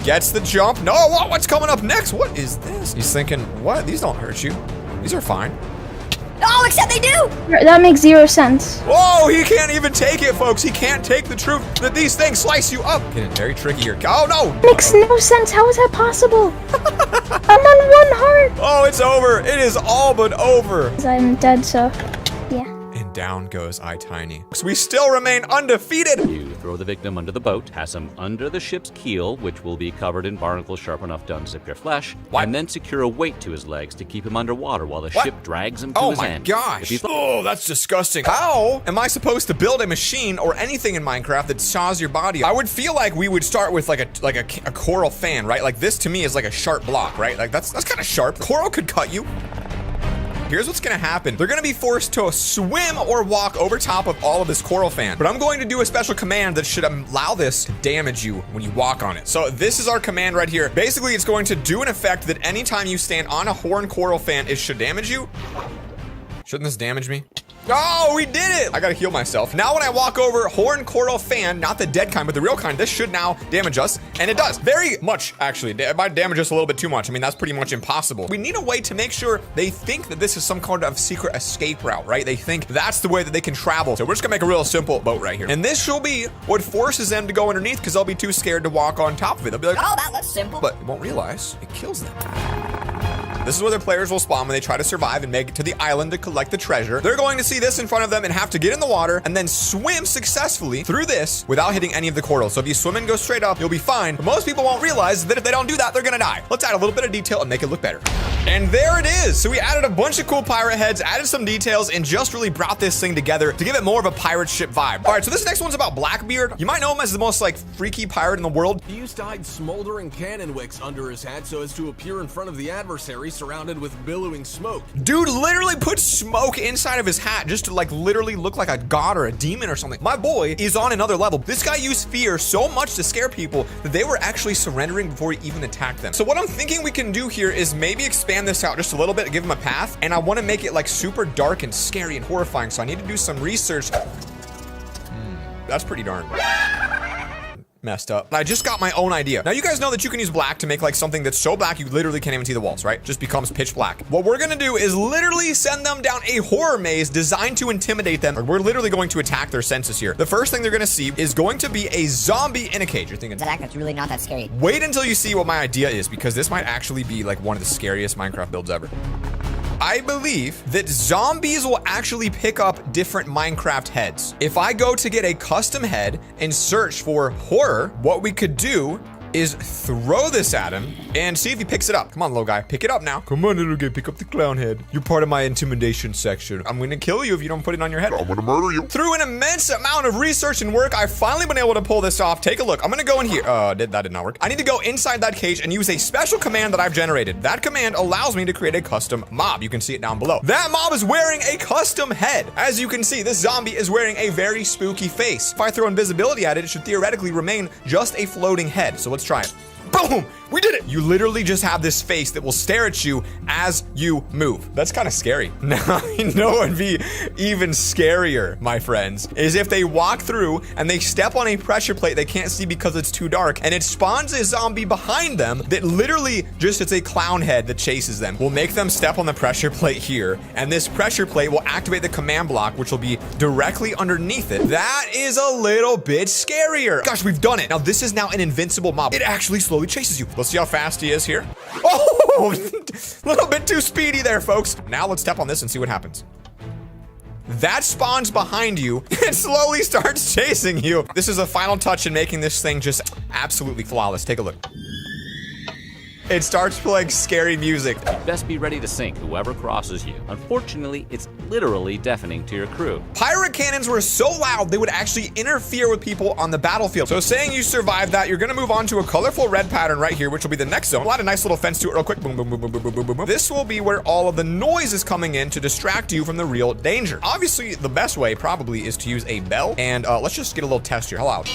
Gets the jump. No, what's coming up next? What is this? He's thinking, what? These don't hurt you. These are fine. Oh, except they do! That makes 0 sense. Whoa, he can't even take it, folks. He can't take the truth that these things slice you up. Getting very tricky here. Oh, no. Makes no sense. How is that possible? I'm on 1 heart. Oh, it's over. It is all but over. I'm dead, so yeah. And down goes iTiny. So we still remain undefeated. You throw the victim under the boat, pass him under the ship's keel, which will be covered in barnacles sharp enough to unzip your flesh, and then secure a weight to his legs to keep him underwater while the ship drags him to his end. Oh my gosh. Oh, that's disgusting. How am I supposed to build a machine or anything in Minecraft that saws your body? I would feel like we would start with like a coral fan, right? Like this to me is like a sharp block, right? Like that's kind of sharp. Coral could cut you. Here's what's gonna happen. They're gonna be forced to swim or walk over top of all of this coral fan. But I'm going to do a special command that should allow this to damage you when you walk on it. So this is our command right here. Basically, it's going to do an effect that anytime you stand on a horn coral fan, it should damage you. Shouldn't this damage me? Oh, we did it! I gotta heal myself. Now when I walk over horn coral fan, not the dead kind, but the real kind, this should now damage us. And it does. Very much, actually. It might damage us a little bit too much. I mean, that's pretty much impossible. We need a way to make sure they think that this is some kind of secret escape route, right? They think that's the way that they can travel. So we're just gonna make a real simple boat right here. And this will be what forces them to go underneath because they'll be too scared to walk on top of it. They'll be like, oh, that looks simple. But won't realize it kills them. This is where their players will spawn when they try to survive and make it to the island to collect the treasure. They're going to see this in front of them and have to get in the water and then swim successfully through this without hitting any of the corals. So if you swim and go straight up, you'll be fine. But most people won't realize that if they don't do that, they're gonna die. Let's add a little bit of detail and make it look better. And there it is. So we added a bunch of cool pirate heads, added some details, and just really brought this thing together to give it more of a pirate ship vibe. All right, so this next one's about Blackbeard. You might know him as the most like freaky pirate in the world. He used to hide smoldering cannon wicks under his hat so as to appear in front of the adversary surrounded with billowing smoke. Dude literally put smoke inside of his hat just to like literally look like a god or a demon or something. My boy is on another level. This guy used fear so much to scare people that they were actually surrendering before he even attacked them. So what I'm thinking we can do here is maybe expand this out just a little bit, give him a path, and I want to make it like super dark and scary and horrifying. So I need to do some research. That's pretty darn messed up. I just got my own idea. Now you guys know that you can use black to make like something that's so black you literally can't even see the walls, right? Just becomes pitch black. What we're gonna do is literally send them down a horror maze designed to intimidate them. We're literally going to attack their senses here. The first thing they're gonna see is going to be a zombie in a cage. You're thinking, Zach, that's really not that scary. Wait until you see what my idea is, because this might actually be like one of the scariest Minecraft builds ever. I believe that zombies will actually pick up different Minecraft heads. If I go to get a custom head and search for horror, what we could do is throw this at him and see if he picks it up. Come on, little guy, pick it up now. Come on, little guy, pick up the clown head. You're part of my intimidation section. I'm gonna kill you if you don't put it on your head. I'm gonna murder you. Through an immense amount of research and work, I've finally been able to pull this off. Take a look. I'm gonna go in here. That did not work. I need to go inside that cage and use a special command that I've generated. That command allows me to create a custom mob. You can see it down below. That mob is wearing a custom head. As you can see, this zombie is wearing a very spooky face. If I throw invisibility at it, it should theoretically remain just a floating head. So let's try it. Boom! We did it! You literally just have this face that will stare at you as you move. That's kind of scary. Now, you know what would be even scarier, my friends, is if they walk through and they step on a pressure plate they can't see because it's too dark, and it spawns a zombie behind them that literally just, it's a clown head that chases them. We'll make them step on the pressure plate here, and this pressure plate will activate the command block, which will be directly underneath it. That is a little bit scarier. Gosh, we've done it. Now, this is now an invincible mob. It actually slowly chases you. Let's see how fast he is here. Oh, a little bit too speedy there, folks. Now let's step on this and see what happens. That spawns behind you and slowly starts chasing you. This is a final touch in making this thing just absolutely flawless. Take a look. It starts playing scary music. Best be ready to sink whoever crosses you. Unfortunately, it's literally deafening to your crew. Pirate cannons were so loud they would actually interfere with people on the battlefield. So saying you survived that, you're gonna move on to a colorful red pattern right here, which will be the next zone. We'll add a nice little fence to it real quick. Boom, boom, boom, boom, boom, boom, boom, boom. This will be where all of the noise is coming in to distract you from the real danger. Obviously, the best way probably is to use a bell. And let's just get a little test here. How loud?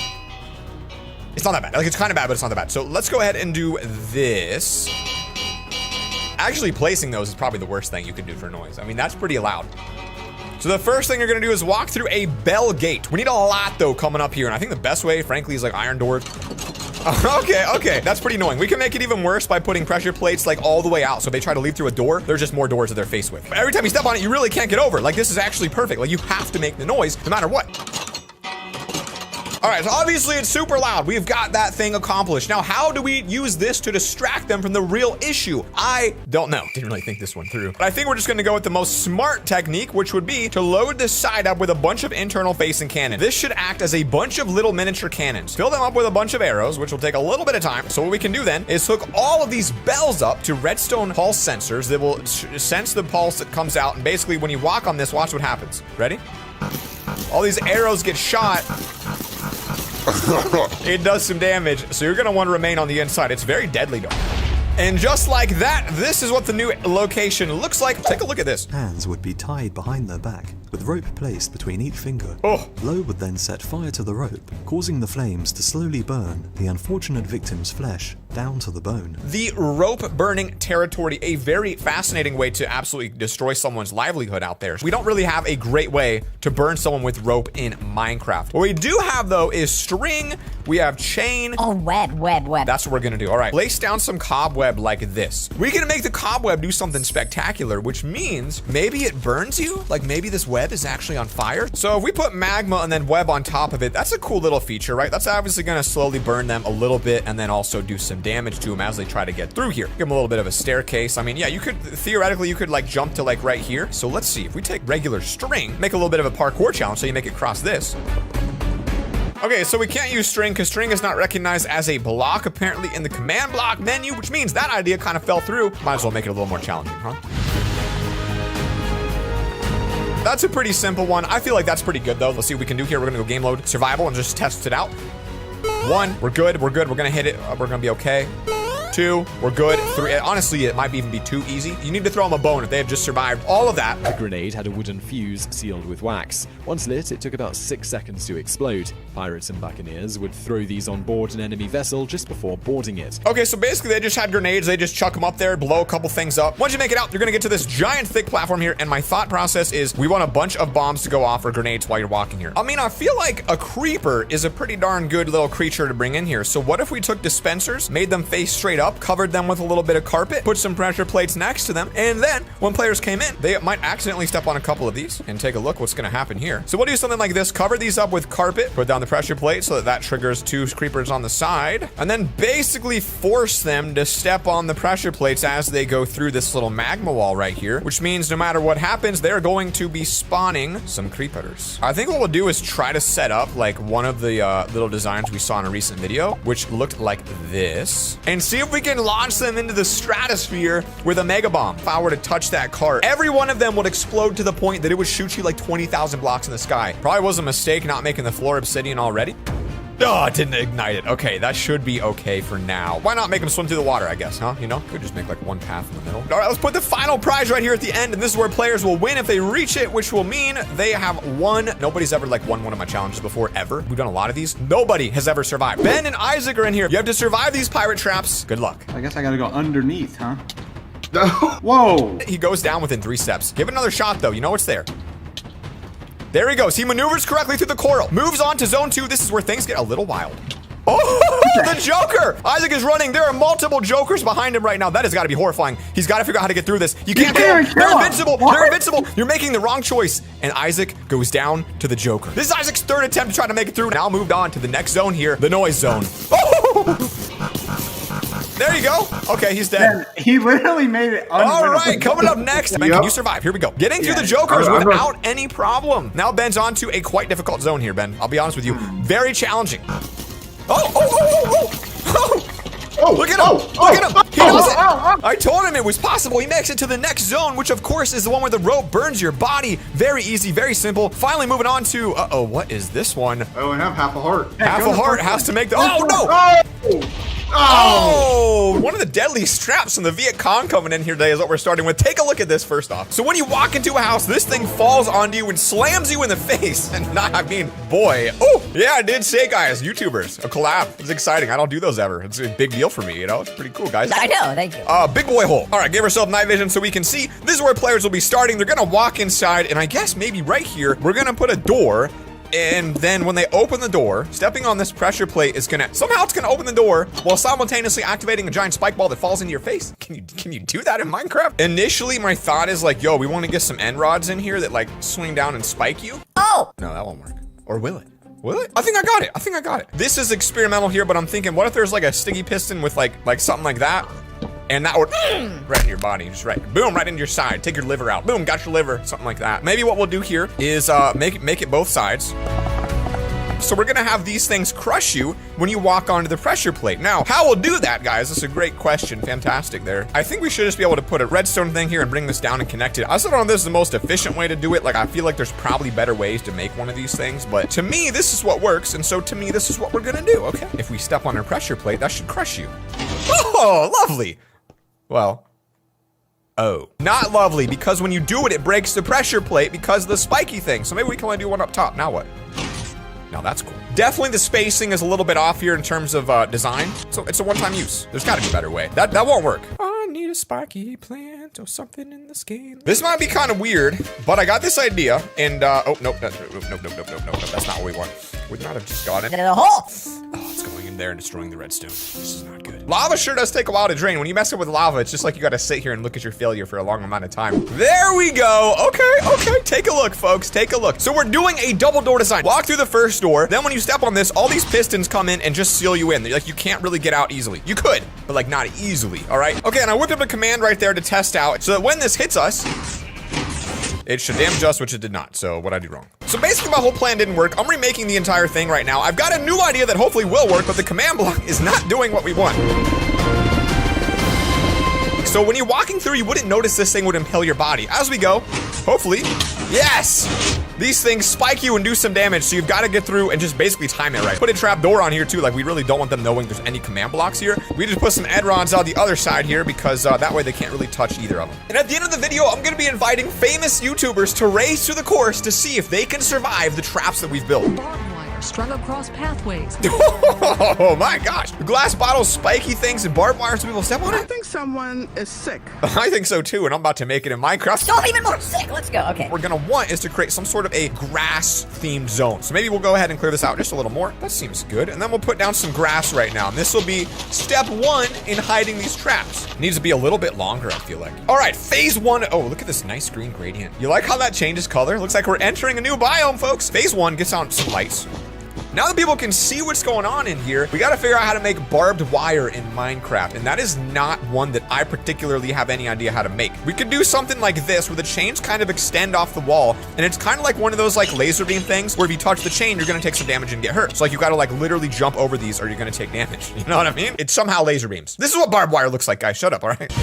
It's not that bad. Like, it's kind of bad, but it's not that bad. So let's go ahead and do this. Actually, placing those is probably the worst thing you could do for noise. I mean, that's pretty loud. So the first thing you're gonna do is walk through a bell gate. We need a lot, though, coming up here. And I think the best way, frankly, is like iron doors. Okay, that's pretty annoying. We can make it even worse by putting pressure plates like all the way out. So if they try to leave through a door, there's just more doors that they're faced with. But every time you step on it, you really can't get over. Like, this is actually perfect. Like, you have to make the noise no matter what. All right, so obviously it's super loud. We've got that thing accomplished. Now, how do we use this to distract them from the real issue? I don't know. Didn't really think this one through. But I think we're just gonna go with the most smart technique, which would be to load this side up with a bunch of internal facing cannons. This should act as a bunch of little miniature cannons. Fill them up with a bunch of arrows, which will take a little bit of time. So what we can do then is hook all of these bells up to redstone pulse sensors that will sense the pulse that comes out. And basically when you walk on this, watch what happens. Ready? All these arrows get shot. It does some damage, so you're gonna want to remain on the inside. It's very deadly though. And just like that, this is what the new location looks like. Take a look at this. Hands would be tied behind their back, with rope placed between each finger. Oh. Blow would then set fire to the rope, causing the flames to slowly burn the unfortunate victim's flesh down to the bone. The rope burning territory, a very fascinating way to absolutely destroy someone's livelihood out there. We don't really have a great way to burn someone with rope in Minecraft. What we do have though is string, we have chain. Oh, web. That's what we're gonna do. All right, place down some cobweb like this. We can make the cobweb do something spectacular, which means maybe it burns you. Like maybe this web is actually on fire. So if we put magma and then web on top of it, that's a cool little feature, right? That's obviously gonna slowly burn them a little bit and then also do some damage to them as they try to get through here. Give them a little bit of a staircase. I mean, yeah, you could, theoretically, you could like jump to like right here. So let's see, if we take regular string, make a little bit of a parkour challenge, so you make it cross this. Okay, so we can't use string because string is not recognized as a block apparently in the command block menu, which means that idea kind of fell through. Might as well make it a little more challenging, huh? That's a pretty simple one. I feel like that's pretty good though. Let's see what we can do here. We're gonna go game mode survival and just test it out. 1, we're good, we're good. We're gonna hit it, we're gonna be okay. 2, we're good. 3, honestly, it might even be too easy. You need to throw them a bone if they have just survived all of that. The grenade had a wooden fuse sealed with wax. Once lit, it took about 6 seconds to explode. Pirates and buccaneers would throw these on board an enemy vessel just before boarding it. Okay, so basically they just had grenades. They just chuck them up there, blow a couple things up. Once you make it out, you're gonna get to this giant thick platform here, and my thought process is we want a bunch of bombs to go off or grenades while you're walking here. I mean, I feel like a creeper is a pretty darn good little creature to bring in here. So what if we took dispensers, made them face straight up, covered them with a little bit of carpet, put some pressure plates next to them, and then when players came in, they might accidentally step on a couple of these and take a look what's gonna happen here. So we'll do something like this, cover these up with carpet, put down the pressure plate so that triggers 2 creepers on the side, and then basically force them to step on the pressure plates as they go through this little magma wall right here, which means no matter what happens, they're going to be spawning some creepers. I think what we'll do is try to set up like one of the little designs we saw in a recent video, which looked like this, and see if we can launch them into the stratosphere with a mega bomb. If I were to touch that cart, every one of them would explode to the point that it would shoot you like 20,000 blocks in the sky. Probably was a mistake not making the floor obsidian already. Oh, it didn't ignite it. Okay, that should be okay for now. Why not make them swim through the water, I guess, huh? You know, could just make like one path in the middle. All right, let's put the final prize right here at the end, and this is where players will win if they reach it, which will mean they have won. Nobody's ever like won one of my challenges before, ever. We've done a lot of these. Nobody has ever survived. Ben and Isaac are in here. You have to survive these pirate traps. Good luck. I guess I gotta go underneath, huh? Whoa! He goes down within 3 steps. Give it another shot, though. You know what's there. There he goes. He maneuvers correctly through the coral. Moves on to zone 2. This is where things get a little wild. Oh, the Joker! Isaac is running. There are multiple Jokers behind him right now. That has got to be horrifying. He's got to figure out how to get through this. You can't kill him. They're invincible. They're invincible. You're making the wrong choice. And Isaac goes down to the Joker. This is Isaac's 3rd attempt to try to make it through. Now moved on to the next zone here, the noise zone. Oh! There you go. Okay, he's dead. Man, he literally made it. All right, coming up next. Ben, can you survive? Here we go. Getting through the Jokers without any problem. Now Ben's on to a quite difficult zone here, Ben. I'll be honest with you. Very challenging. Oh, look at him. Look at him. He does it. I told him it was possible. He makes it to the next zone, which of course is the one where the rope burns your body. Very easy, very simple. Finally moving on to, what is this one? I only have half a heart. Half a heart has to make the, oh no. Oh, one of the deadliest traps from the Viet Cong coming in here today is what we're starting with. Take a look at this first off. So when you walk into a house, this thing falls onto you and slams you in the face. And I mean, boy. Oh, yeah, I did say, guys, YouTubers, a collab. It's exciting. I don't do those ever. It's a big deal for me, you know? It's pretty cool, guys. I know, thank you. Big boy hole. All right, give ourselves night vision so we can see. This is where players will be starting. They're gonna walk inside, and I guess maybe right here, we're gonna put a door. And then when they open the door, stepping on this pressure plate is gonna, somehow it's gonna open the door while simultaneously activating a giant spike ball that falls into your face. Can you do that in Minecraft? Initially, my thought is like, yo, we wanna get some end rods in here that like swing down and spike you. Oh! No, that won't work. Or will it? Will it? I think I got it. I think I got it. This is experimental here, but I'm thinking, what if there's like a sticky piston with like something like that? And that would right in your body, just right, boom, right into your side. Take your liver out, boom, got your liver, something like that. Maybe what we'll do here is make it both sides. So we're gonna have these things crush you when you walk onto the pressure plate. Now, how we'll do that, guys? That's a great question. Fantastic there. I think we should just be able to put a redstone thing here and bring this down and connect it. I still don't know if this is the most efficient way to do it. Like, I feel like there's probably better ways to make one of these things, but to me, this is what works, and so to me, this is what we're gonna do, okay? If we step on a pressure plate, that should crush you. Oh, lovely. Well, oh, not lovely, because when you do it, it breaks the pressure plate because of the spiky thing. So maybe we can only do one up top. Now what? Now that's cool. Definitely the spacing is a little bit off here in terms of design. So it's a one-time use. There's gotta be a better way. That won't work. I need a spiky plant or something in the skin. This might be kind of weird, but I got this idea and, oh, nope, that's not what we want. Would not have just gone in. Oh, it's going in there and destroying the redstone. This is not good. Lava sure does take a while to drain. When you mess up with lava, it's just like you gotta sit here and look at your failure for a long amount of time. There we go. Okay. Take a look, folks. Take a look. So we're doing a double door design. Walk through the first door. Then when you step on this, all these pistons come in and just seal you in. Like, you can't really get out easily. You could, but like not easily, all right? Okay, and I whipped up a command right there to test out so that when this hits us, it should damage us, which it did not. So what'd I do wrong? So basically my whole plan didn't work. I'm remaking the entire thing right now. I've got a new idea that hopefully will work, but the command block is not doing what we want. So when you're walking through, you wouldn't notice this thing would impale your body. As we go, hopefully, yes! These things spike you and do some damage, so you've got to get through and just basically time it right. Put a trap door on here too, like we really don't want them knowing there's any command blocks here. We just put some Edrons on the other side here because that way they can't really touch either of them. And at the end of the video, I'm gonna be inviting famous YouTubers to race through the course to see if they can survive the traps that we've built. Strung across pathways. Oh my gosh. Glass bottles, spiky things, and barbed wire so people step on it? I think someone is sick. I think so too, and I'm about to make it in Minecraft. Oh, even more sick. Let's go. Okay. What we're gonna want is to create some sort of a grass-themed zone. So maybe we'll go ahead and clear this out just a little more. That seems good. And then we'll put down some grass right now. And this will be step 1 in hiding these traps. It needs to be a little bit longer, I feel like. All right, phase 1. Oh, look at this nice green gradient. You like how that changes color? Looks like we're entering a new biome, folks. Phase 1 gets on some lights. Now that people can see what's going on in here, we gotta figure out how to make barbed wire in Minecraft, and that is not one that I particularly have any idea how to make. We could do something like this, where the chains kind of extend off the wall, and it's kind of like one of those like laser beam things, where if you touch the chain, you're gonna take some damage and get hurt. So like you gotta like literally jump over these, or you're gonna take damage. You know what I mean? It's somehow laser beams. This is what barbed wire looks like, guys. Shut up, all right?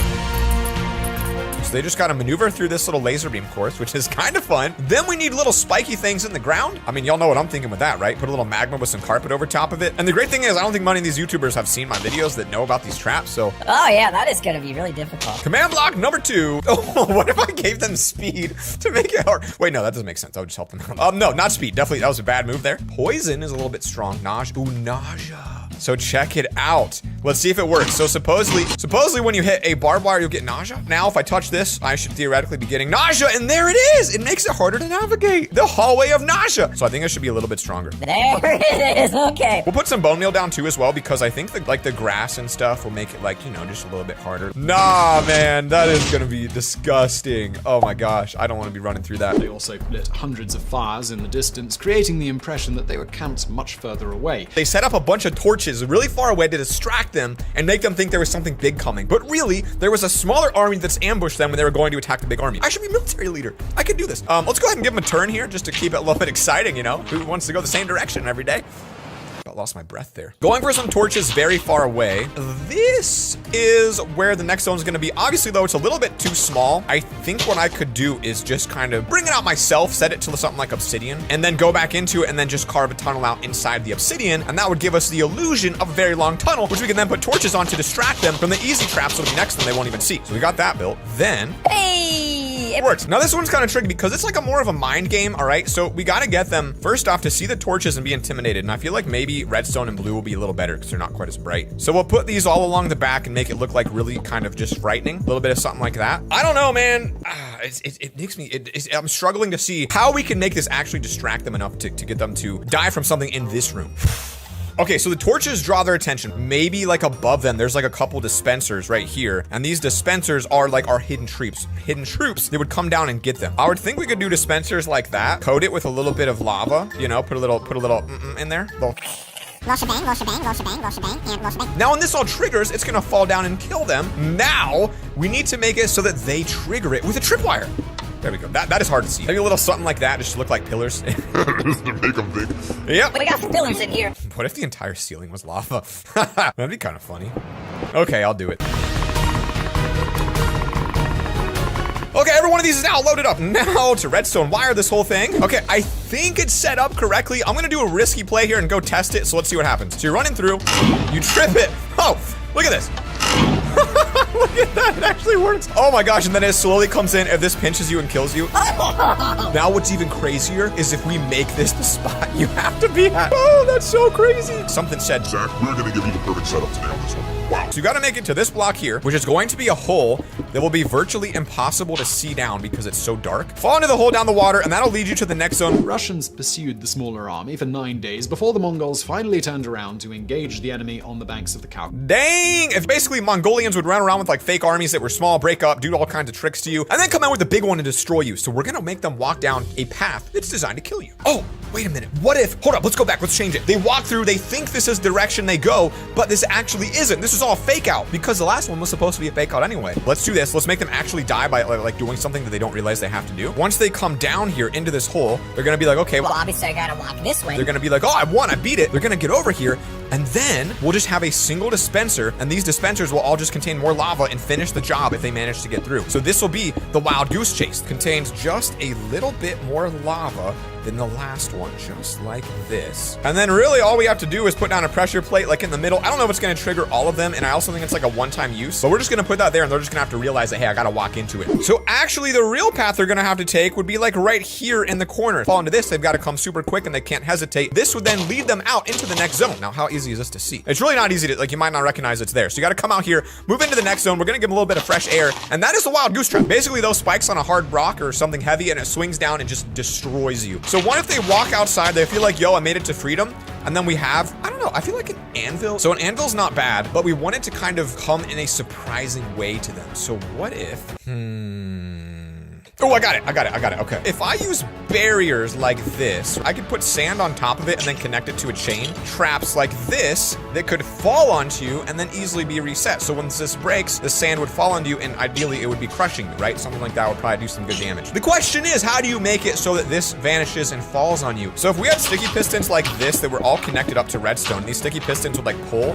So they just gotta maneuver through this little laser beam course, which is kind of fun. Then we need little spiky things in the ground. I mean, y'all know what I'm thinking with that, right? Put a little magma with some carpet over top of it. And the great thing is, I don't think many of these YouTubers have seen my videos that know about these traps, so. Oh yeah, that is gonna be really difficult. Command block number 2. Oh, what if I gave them speed to make it hard? Wait, no, that doesn't make sense. I would just help them out. No, not speed. Definitely, that was a bad move there. Poison is a little bit strong. Nausea. Ooh, nausea. So check it out. Let's see if it works. So supposedly when you hit a barbed wire, you'll get nausea. Now, if I touch this, I should theoretically be getting nausea, and there it is. It makes it harder to navigate. The hallway of nausea. So I think it should be a little bit stronger. There it is, okay. We'll put some bone meal down too as well, because I think the grass and stuff will make it like, you know, just a little bit harder. Nah, man, that is gonna be disgusting. Oh my gosh, I don't want to be running through that. They also lit hundreds of fires in the distance, creating the impression that they were camped much further away. They set up a bunch of torches really far away to distract them and make them think there was something big coming. But really, there was a smaller army that's ambushed them when they were going to attack the big army. I should be military leader. I could do this. Let's go ahead and give them a turn here just to keep it a little bit exciting, you know? Who wants to go the same direction every day? I lost my breath there. Going for some torches very far away. This is where the next zone is going to be. Obviously, though, it's a little bit too small. I think what I could do is just kind of bring it out myself, set it to something like obsidian, and then go back into it and then just carve a tunnel out inside the obsidian, and that would give us the illusion of a very long tunnel, which we can then put torches on to distract them from the easy traps that'll be next to them they won't even see. So we got that built. Then... Hey! It works. Now this one's kind of tricky because it's like a more of a mind game, all right? So we got to get them, first off, to see the torches and be intimidated, and I feel like maybe redstone and blue will be a little better because they're not quite as bright. So we'll put these all along the back and make it look like really kind of just frightening. A little bit of something like that. I don't know, man. It makes me, I'm struggling to see how we can make this actually distract them enough to get them to die from something in this room. Okay, so the torches draw their attention. Maybe like above them, there's like a couple dispensers right here. And these dispensers are like our hidden troops. Hidden troops, they would come down and get them. I would think we could do dispensers like that. Coat it with a little bit of lava, you know, put a little in there. Little shebang, little shebang, little shebang, little shebang, and little shebang. Now when this all triggers, it's gonna fall down and kill them. Now, we need to make it so that they trigger it with a tripwire. There we go. That is hard to see. Maybe a little something like that just to look like pillars. Just to make them big. Yep. We got pillars in here. What if the entire ceiling was lava? That'd be kind of funny. Okay, I'll do it. Okay, every one of these is now loaded up. Now to redstone wire this whole thing. Okay, I think it's set up correctly. I'm gonna do a risky play here and go test it, so let's see what happens. So you're running through, you trip it. Oh, look at this. Look at that, it actually works. Oh my gosh, and then it slowly comes in if this pinches you and kills you. Now what's even crazier is if we make this the spot you have to be at. Oh, that's so crazy. Something said, Zach, we're gonna give you the perfect setup today on this one. Wow. So you gotta make it to this block here, which is going to be a hole that will be virtually impossible to see down because it's so dark. Fall into the hole down the water, and that'll lead you to the next zone. The Russians pursued the smaller army for 9 days before the Mongols finally turned around to engage the enemy on the banks of the Caucasus. Dang! If basically Mongolians would run around with like fake armies that were small, break up, do all kinds of tricks to you, and then come out with the big one and destroy you. So we're gonna make them walk down a path that's designed to kill you. Oh, wait a minute. What if, hold up, let's go back, let's change it. They walk through, they think this is the direction they go, but this actually isn't. This is is all fake out because the last one was supposed to be a fake out anyway. Let's do this. Let's make them actually die by like doing something that they don't realize they have to do. Once they come down here into this hole, they're gonna be like, okay, Well, obviously I gotta walk this way. they're gonna be like, oh, I won, I beat it. They're gonna get over here, and then we'll just have a single dispenser, and these dispensers will all just contain more lava and finish the job if they manage to get through. So this will be the Wild Goose Chase. Contains just a little bit more lava than the last one, just like this. And then really all we have to do is put down a pressure plate like in the middle. I don't know if it's gonna trigger all of them, and I also think it's like a one-time use, but we're just gonna put that there, and they're just gonna have to realize that, hey, I gotta walk into it. So actually the real path they're gonna have to take would be like right here in the corner. Fall into this, they've gotta come super quick and they can't hesitate. This would then lead them out into the next zone. Now, how easy is this to see? It's really not easy to, like, you might not recognize it's there. So you gotta come out here, move into the next zone. We're gonna give them a little bit of fresh air, and that is the Wild Goose Trap. Basically those spikes on a hard rock or something heavy, and it swings down and just destroys you. So what if they walk outside, they feel like, yo, I made it to freedom, and then we have, I don't know, I feel like an anvil. So an anvil's not bad, but we want it to kind of come in a surprising way to them. So what if, oh, I got it, okay. If I use barriers like this, I could put sand on top of it and then connect it to a chain. Traps like this that could fall onto you and then easily be reset. So once this breaks, the sand would fall onto you and ideally it would be crushing you, right? Something like that would probably do some good damage. The question is, how do you make it so that this vanishes and falls on you? So if we had sticky pistons like this that were all connected up to redstone, these sticky pistons would like pull.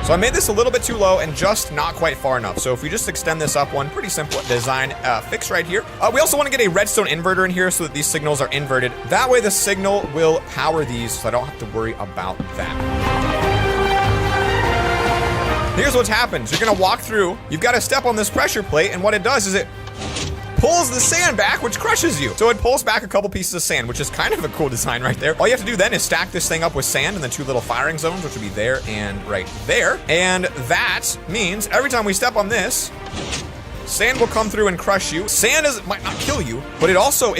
So I made this a little bit too low and just not quite far enough. So if we just extend this up one, pretty simple design fix right here. We also want to get a redstone inverter in here so that these signals are inverted. That way the signal will power these, so I don't have to worry about that. Here's what happens. You're gonna walk through, you've got to step on this pressure plate, and what it does is it pulls the sand back, which crushes you. So it pulls back a couple pieces of sand, which is kind of a cool design right there. All you have to do then is stack this thing up with sand and then 2 little firing zones, which would be there and right there. And that means every time we step on this, sand will come through and crush you. Sand might not kill you, but it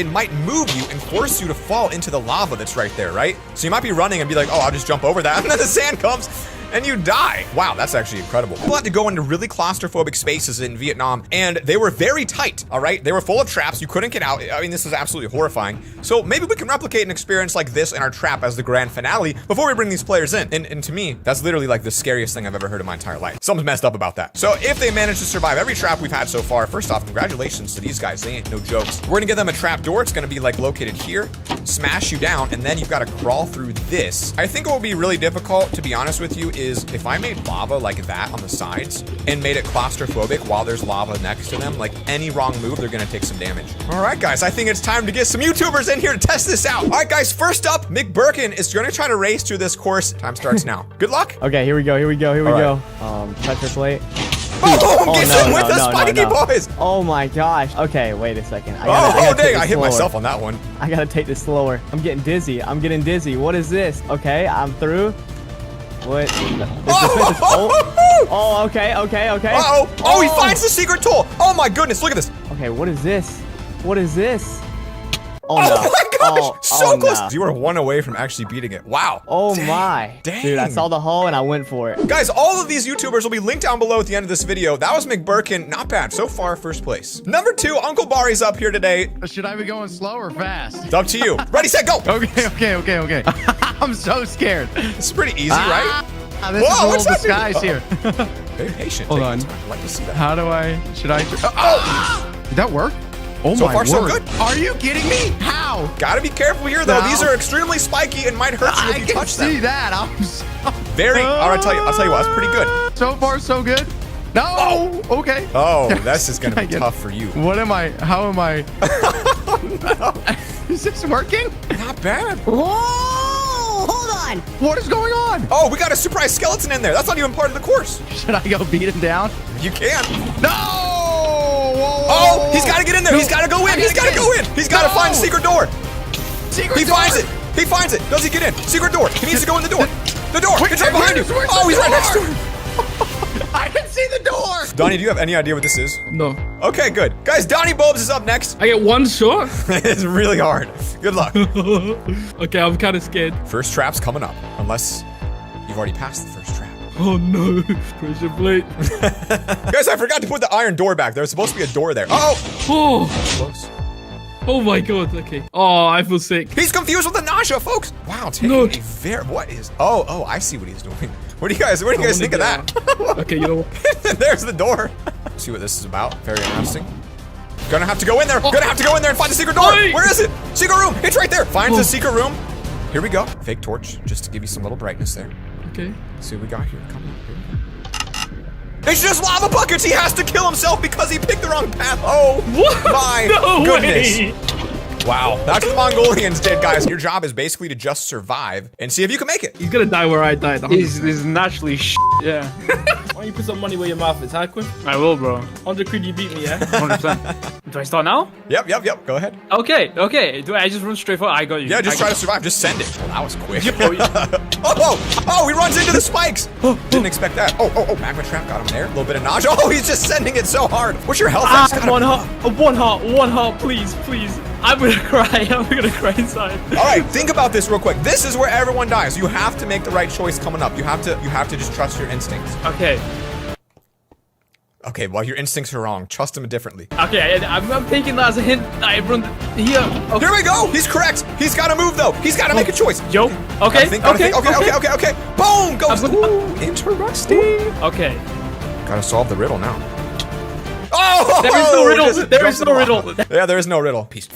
might move you and force you to fall into the lava that's right there, right? So you might be running and be like, oh, I'll just jump over that. And then the sand comes and you die. Wow, that's actually incredible. People had to go into really claustrophobic spaces in Vietnam, and they were very tight, all right? They were full of traps. You couldn't get out. I mean, this is absolutely horrifying. So maybe we can replicate an experience like this in our trap as the grand finale before we bring these players in. And to me, that's literally like the scariest thing I've ever heard in my entire life. Something's messed up about that. So if they manage to survive every trap we've had so far, first off, congratulations to these guys. They ain't no jokes. We're gonna give them a trap door. It's gonna be like located here, smash you down, and then you've got to crawl through this. I think what will be really difficult, to be honest with you, is if I made lava like that on the sides and made it claustrophobic while there's lava next to them, like any wrong move, they're gonna take some damage. All right, guys, I think it's time to get some YouTubers in here to test this out. All right, guys, first up, Mick Birkin is gonna try to race through this course. Time starts now. Good luck. Okay, here we go. Pressure plate. Oh, get in with the spiky boys. Oh my gosh. Okay, wait a second. Dang, I hit myself on that one. I gotta take this slower. I'm getting dizzy. What is this? Okay, I'm through. What? Okay. Uh-oh. He finds the secret tool. Oh my goodness, look at this. Okay, what is this? Oh, no. my gosh, so close. No. You were 1 away from actually beating it. Wow. Oh my. Dang. Dude, I saw the hole and I went for it. Guys, all of these YouTubers will be linked down below at the end of this video. That was McBirkin. Not bad. So far, first place. Number 2, Uncle Bari's up here today. Should I be going slow or fast? It's up to you. Ready, set, go. Okay. I'm so scared. It's pretty easy, right? This is a little disguise here. Very patient. Hold on. I'd like to see that. Should I? Did that work? Oh so my far, word. so good. Are you kidding me? How? Gotta be careful here, though. These are extremely spiky and might hurt you if you touch them. I can see that. I'm so... All right, I'll tell you what. That's pretty good. So far, so good. No. Oh. Okay. Oh, this is gonna be tough for you. What am I? How am I? No. Is this working? Not bad. Whoa! Hold on. What is going on? Oh, we got a surprise skeleton in there. That's not even part of the course. Should I go beat him down? You can. No. Whoa. Oh, he's got to get in there. No. He's got to go in. He's got to go in. He's got to find the secret door. He finds it. He finds it. Does he get in? Secret door. He needs to go in the door. The door. It's right behind you. Oh, he's right next to him. I can see the door. Donnie, do you have any idea what this is? No. Okay, good. Guys, Donnie Bulbs is up next. I get one shot? It's really hard. Good luck. Okay, I'm kind of scared. First trap's coming up, unless you've already passed the first trap. Oh no, pressure plate. Guys, I forgot to put the iron door back. There's supposed to be a door there. Oh! Oh! Close. Oh my god, okay. Oh, I feel sick. He's confused with the nausea, folks. Wow, taking a very, what is, oh, I see what he's doing. What do you guys think of that? Okay, you know what? There's the door. See what this is about. Very interesting. Gonna have to go in there. Gonna have to go in there and find the secret door. Where is it? Secret room. It's right there. Finds the secret room. Here we go. Fake torch, just to give you some little brightness there. Okay. See what we got here. Come on. Here we go. It's just lava buckets. He has to kill himself because he picked the wrong path. Oh my goodness. Way. Wow, that's what the Mongolians did, guys. Your job is basically to just survive and see if you can make it. He's gonna die where I died. He's naturally yeah. Why don't you put some money where your mouth is, huh, Quinn? I will, bro. 100 quid, you beat me, yeah? 100%. Do I start now? Yep. Go ahead. Okay. Do I just run straight forward? I got you. Yeah, just try to survive. Just send it. Well, that was quick. Oh, he runs into the spikes. Didn't expect that. Oh, magma trap got him there. A little bit of nausea. Oh, he's just sending it so hard. What's your health? One heart, please. I'm gonna cry inside. All right, think about this real quick. This is where everyone dies. You have to make the right choice coming up. You have to just trust your instincts. Okay, well, your instincts are wrong. Trust them differently. Okay, I'm taking that as a hint. I run here. Okay. Here we go. He's correct. He's got to move though. He's got to make a choice. Yo. Okay. Okay. Boom. Goes. Ooh, interesting. Okay. Gotta solve the riddle now. Oh! There is no riddle. There is no riddle. Yeah, there is no riddle. Peace.